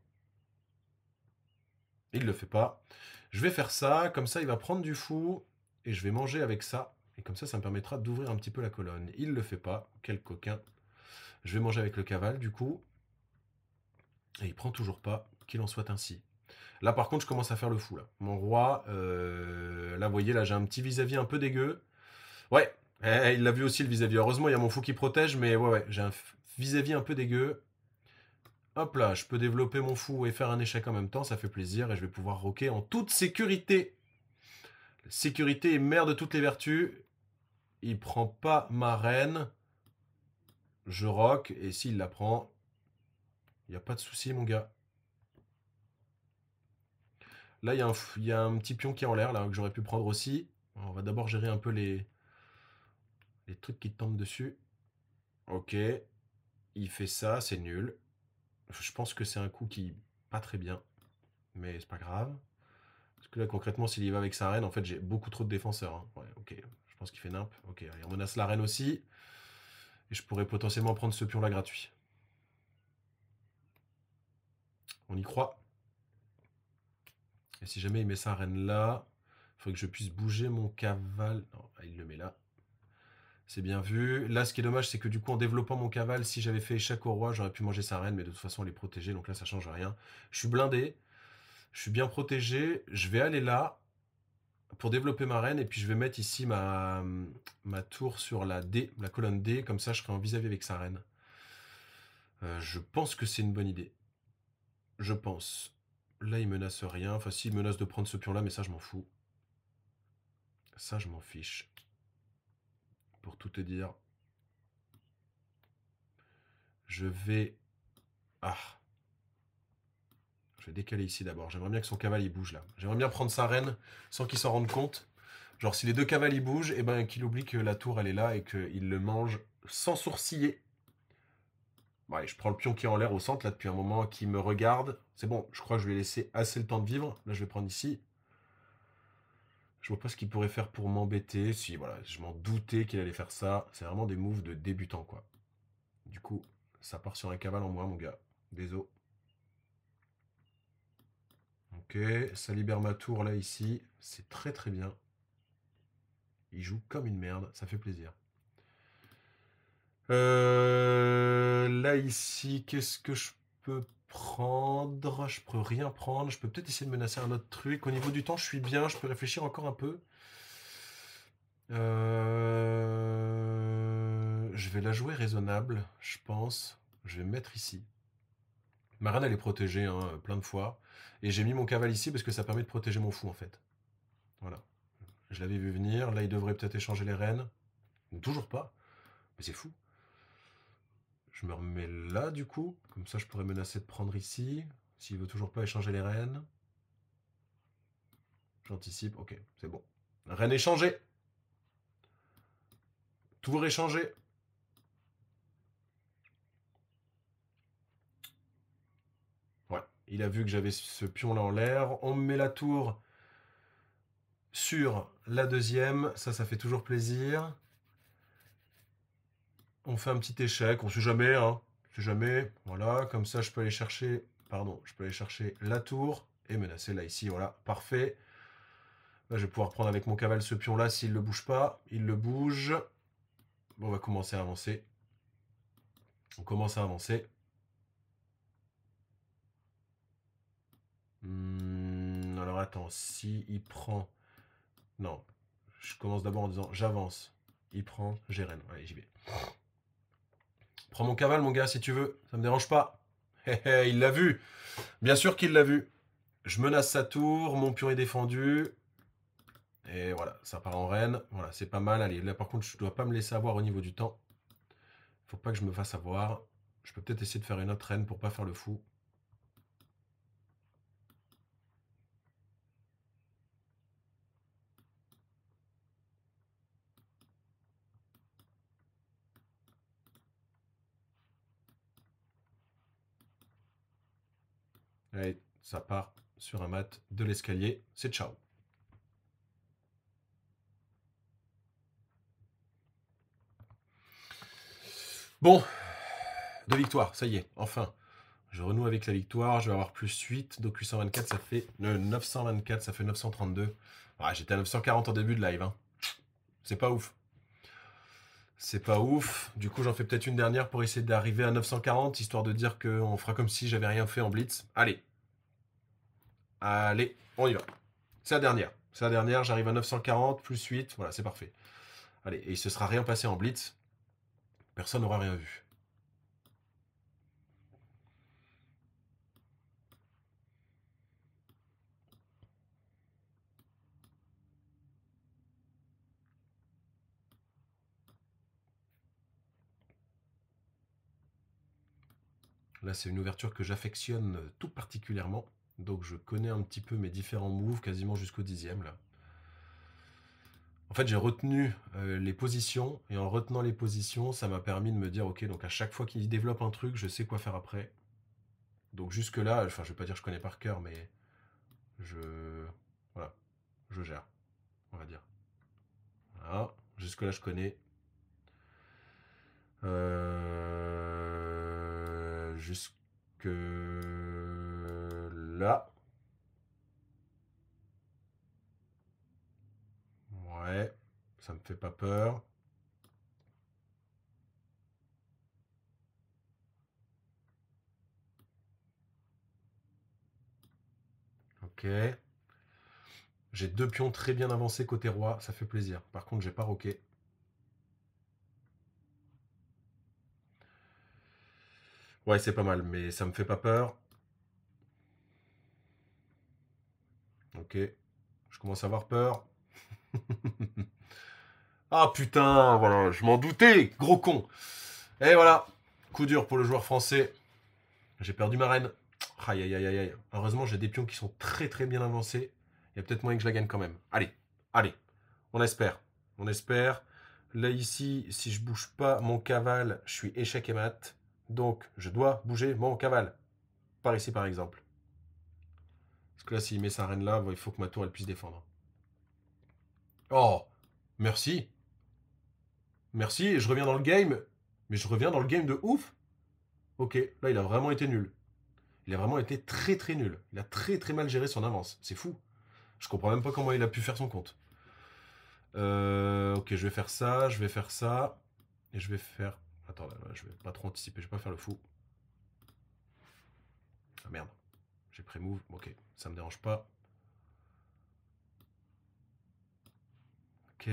Speaker 2: Il ne le fait pas. Je vais faire ça. Comme ça, il va prendre du fou. Et je vais manger avec ça. Et comme ça me permettra d'ouvrir un petit peu la colonne. Il ne le fait pas. Quel coquin. Je vais manger avec le cavale, du coup. Et il prend toujours pas, qu'il en soit ainsi. Là, par contre, je commence à faire le fou, là. Mon roi, là, vous voyez, là, j'ai un petit vis-à-vis un peu dégueu. Ouais, il l'a vu aussi, le vis-à-vis. Heureusement, il y a mon fou qui protège, mais ouais, j'ai un vis-à-vis un peu dégueu. Hop là, je peux développer mon fou et faire un échec en même temps, ça fait plaisir, et je vais pouvoir rocker en toute sécurité. La sécurité est mère de toutes les vertus. Il prend pas ma reine. Je rock, et s'il la prend, il n'y a pas de souci, mon gars. Là, il y a un petit pion qui est en l'air, là, que j'aurais pu prendre aussi. On va d'abord gérer un peu les trucs qui tombent dessus. Ok. Il fait ça, c'est nul. Je pense que c'est un coup qui... pas très bien. Mais c'est pas grave. Parce que là, concrètement, s'il y va avec sa reine, en fait, j'ai beaucoup trop de défenseurs. Hein. Ouais, ok. Je pense qu'il fait nimp. Ok, allez, on menace la reine aussi. Et je pourrais potentiellement prendre ce pion-là gratuit. On y croit. Et si jamais il met sa reine là, il faudrait que je puisse bouger mon cavale. Non, il le met là. C'est bien vu. Là, ce qui est dommage, c'est que du coup, en développant mon cavale, si j'avais fait échec au roi, j'aurais pu manger sa reine, mais de toute façon, elle est protégée, donc là, ça change rien. Je suis blindé. Je suis bien protégé. Je vais aller là pour développer ma reine, et puis je vais mettre ici ma tour sur la D, la colonne D, comme ça, je serai en vis-à-vis avec sa reine. Je pense que c'est une bonne idée. Je pense. Là, il menace rien. Enfin, si, il menace de prendre ce pion-là, mais ça, je m'en fous. Ça, je m'en fiche. Pour tout te dire. Je vais... Ah. Je vais décaler ici d'abord. J'aimerais bien que son cavale il bouge là. J'aimerais bien prendre sa reine sans qu'il s'en rende compte. Genre si les deux cavales ils bougent, et ben qu'il oublie que la tour elle est là et qu'il le mange sans sourciller. Bon allez, je prends le pion qui est en l'air au centre là depuis un moment, qui me regarde. C'est bon, je crois que je lui ai laissé assez le temps de vivre. Là je vais prendre ici. Je vois pas ce qu'il pourrait faire pour m'embêter. Si voilà, je m'en doutais qu'il allait faire ça. C'est vraiment des moves de débutant quoi. Du coup, ça part sur un cavale en moins mon gars. Désolé. Ok, ça libère ma tour là ici. C'est très très bien. Il joue comme une merde, ça fait plaisir. Là ici, qu'est-ce que je peux prendre? Je peux rien prendre. Je peux peut-être essayer de menacer un autre truc. Au niveau du temps, je suis bien. Je peux réfléchir encore un peu. Je vais la jouer raisonnable, je pense. Je vais me mettre ici. Ma reine, elle est protégée hein, plein de fois. Et j'ai mis mon cavale ici parce que ça permet de protéger mon fou en fait. Voilà. Je l'avais vu venir. Là, il devrait peut-être échanger les reines. Toujours pas. Mais c'est fou. Je me remets là, du coup. Comme ça, je pourrais menacer de prendre ici. S'il veut toujours pas échanger les reines. J'anticipe. Ok, c'est bon. Reine échangée. Tour échangé. Il a vu que j'avais ce pion-là en l'air. On me met la tour sur la deuxième. Ça fait toujours plaisir. On fait un petit échec. On sait jamais, hein. On sait jamais. Voilà, comme ça, je peux aller chercher... Pardon, je peux aller chercher la tour et menacer là, ici. Voilà, parfait. Là, je vais pouvoir prendre avec mon cavale ce pion-là s'il ne le bouge pas. Il le bouge. Bon, on va commencer à avancer. On commence à avancer. Alors attends, si il prend... Non, je commence d'abord en disant j'avance. Il prend, j'ai reine. Allez, j'y vais. Prends mon cavale, mon gars, si tu veux. Ça me dérange pas. Il l'a vu. Bien sûr qu'il l'a vu. Je menace sa tour, mon pion est défendu. Et voilà, ça part en reine. Voilà, c'est pas mal. Allez, là par contre, je dois pas me laisser avoir au niveau du temps. Faut pas que je me fasse avoir. Je peux peut-être essayer de faire une autre reine pour pas faire le fou. Allez, ça part sur un mat de l'escalier. C'est ciao. Bon, 2 victoires, ça y est, enfin. Je renoue avec la victoire, je vais avoir plus 8, donc 824, ça fait 924, ça fait 932. Ah, j'étais à 940 en début de live, hein. C'est pas ouf. C'est pas ouf. Du coup, j'en fais peut-être une dernière pour essayer d'arriver à 940, histoire de dire qu'on fera comme si j'avais rien fait en blitz. Allez. Allez, on y va. C'est la dernière. C'est la dernière, j'arrive à 940, plus 8, voilà, c'est parfait. Allez, et il se sera rien passé en blitz. Personne n'aura rien vu. Là, c'est une ouverture que j'affectionne tout particulièrement. Donc, je connais un petit peu mes différents moves, quasiment jusqu'au 10e, là. En fait, j'ai retenu les positions, et en retenant les positions, ça m'a permis de me dire, ok, donc à chaque fois qu'il développe un truc, je sais quoi faire après. Donc jusque-là, enfin, je vais pas dire que je connais par cœur, mais voilà, je gère, on va dire. Voilà, jusque-là, je connais. Jusque-là. Ouais, ça me fait pas peur. Ok. J'ai 2 pions très bien avancés côté roi, ça fait plaisir. Par contre, j'ai pas roqué. Ouais, c'est pas mal, mais ça me fait pas peur. Ok. Je commence à avoir peur. Ah putain, voilà, je m'en doutais, gros con. Et voilà, coup dur pour le joueur français. J'ai perdu ma reine. Aïe aïe aïe aïe aïe. Heureusement, j'ai des pions qui sont très très bien avancés. Il y a peut-être moyen que je la gagne quand même. Allez, allez, on espère. On espère. Là ici, si je bouge pas mon cavale, je suis échec et mat. Donc, je dois bouger mon cavale. Par ici, par exemple. Parce que là, s'il met sa reine là, il faut que ma tour, elle puisse défendre. Oh, merci. Merci, et je reviens dans le game. Mais je reviens dans le game de ouf. Ok, là, il a vraiment été nul. Il a vraiment été très très nul. Il a très très mal géré son avance. C'est fou. Je comprends même pas comment il a pu faire son compte. Ok, je vais faire ça, je vais faire ça. Et je vais faire... Attends, là, je vais pas trop anticiper, je vais pas faire le fou. Ah merde. J'ai pré-move, ok, ça me dérange pas. Ok.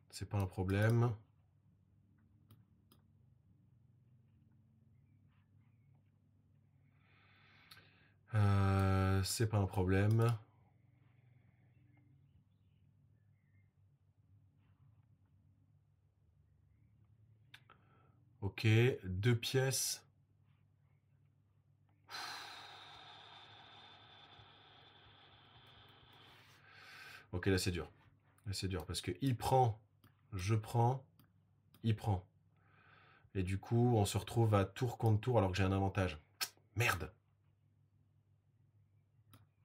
Speaker 2: C'est pas un problème. C'est pas un problème. Ok, 2 pièces. Ok, là c'est dur. Là c'est dur parce que il prend, je prends, il prend. Et du coup, on se retrouve à tour contre tour alors que j'ai un avantage. Merde.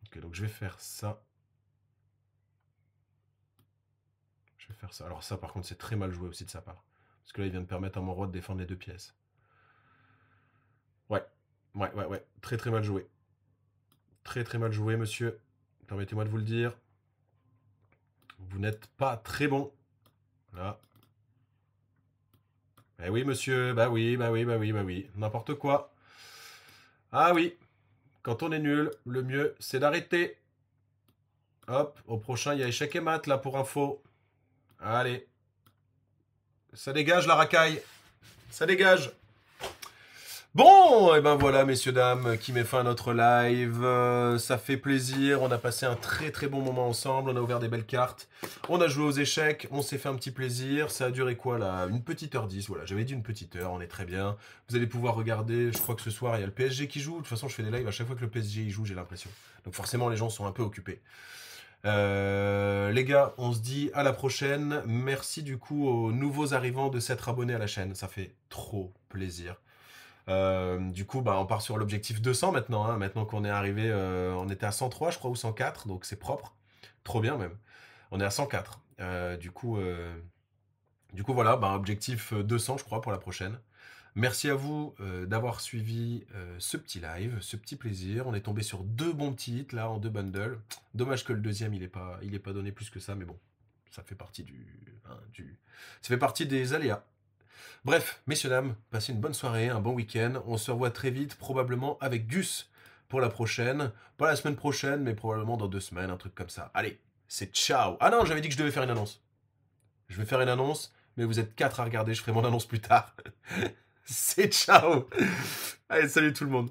Speaker 2: Ok, donc je vais faire ça. Je vais faire ça. Alors ça, par contre, c'est très mal joué aussi de sa part. Parce que là, il vient de permettre à mon roi de défendre les 2 pièces. Ouais. Ouais. Très très mal joué. Très très mal joué, monsieur. Permettez-moi de vous le dire. Vous n'êtes pas très bon. Là. Eh oui, monsieur. Bah oui. N'importe quoi. Ah oui. Quand on est nul, le mieux, c'est d'arrêter. Hop, au prochain, il y a échec et mat, là, pour info. Allez. Ça dégage, la racaille. Ça dégage. Bon, et ben voilà, messieurs, dames, qui met fin à notre live. Ça fait plaisir. On a passé un très très bon moment ensemble. On a ouvert des belles cartes. On a joué aux échecs. On s'est fait un petit plaisir. Ça a duré quoi, là? Une petite heure 10. Voilà, j'avais dit une petite heure. On est très bien. Vous allez pouvoir regarder. Je crois que ce soir, il y a le PSG qui joue. De toute façon, je fais des lives à chaque fois que le PSG y joue, j'ai l'impression. Donc forcément, les gens sont un peu occupés. Les gars, on se dit à la prochaine. Merci du coup aux nouveaux arrivants de s'être abonnés à la chaîne. Ça fait trop plaisir. Du coup, bah, on part sur l'objectif 200 maintenant. Hein. Maintenant qu'on est arrivé, on était à 103, je crois, ou 104, donc c'est propre. Trop bien même. On est à 104. Du coup, voilà, bah, objectif 200, je crois, pour la prochaine. Merci à vous d'avoir suivi ce petit live, ce petit plaisir. On est tombé sur 2 bons titres, là, en 2 bundles. Dommage que le deuxième, il est pas donné plus que ça, mais bon, ça fait partie ça fait partie des aléas. Bref, messieurs, dames, passez une bonne soirée, un bon week-end. On se revoit très vite, probablement avec Gus pour la prochaine. Pas la semaine prochaine, mais probablement dans 2 semaines, un truc comme ça. Allez, c'est ciao. Ah non, j'avais dit que je devais faire une annonce. Je vais faire une annonce, mais vous êtes 4 à regarder, je ferai mon annonce plus tard. C'est ciao. Allez, salut tout le monde.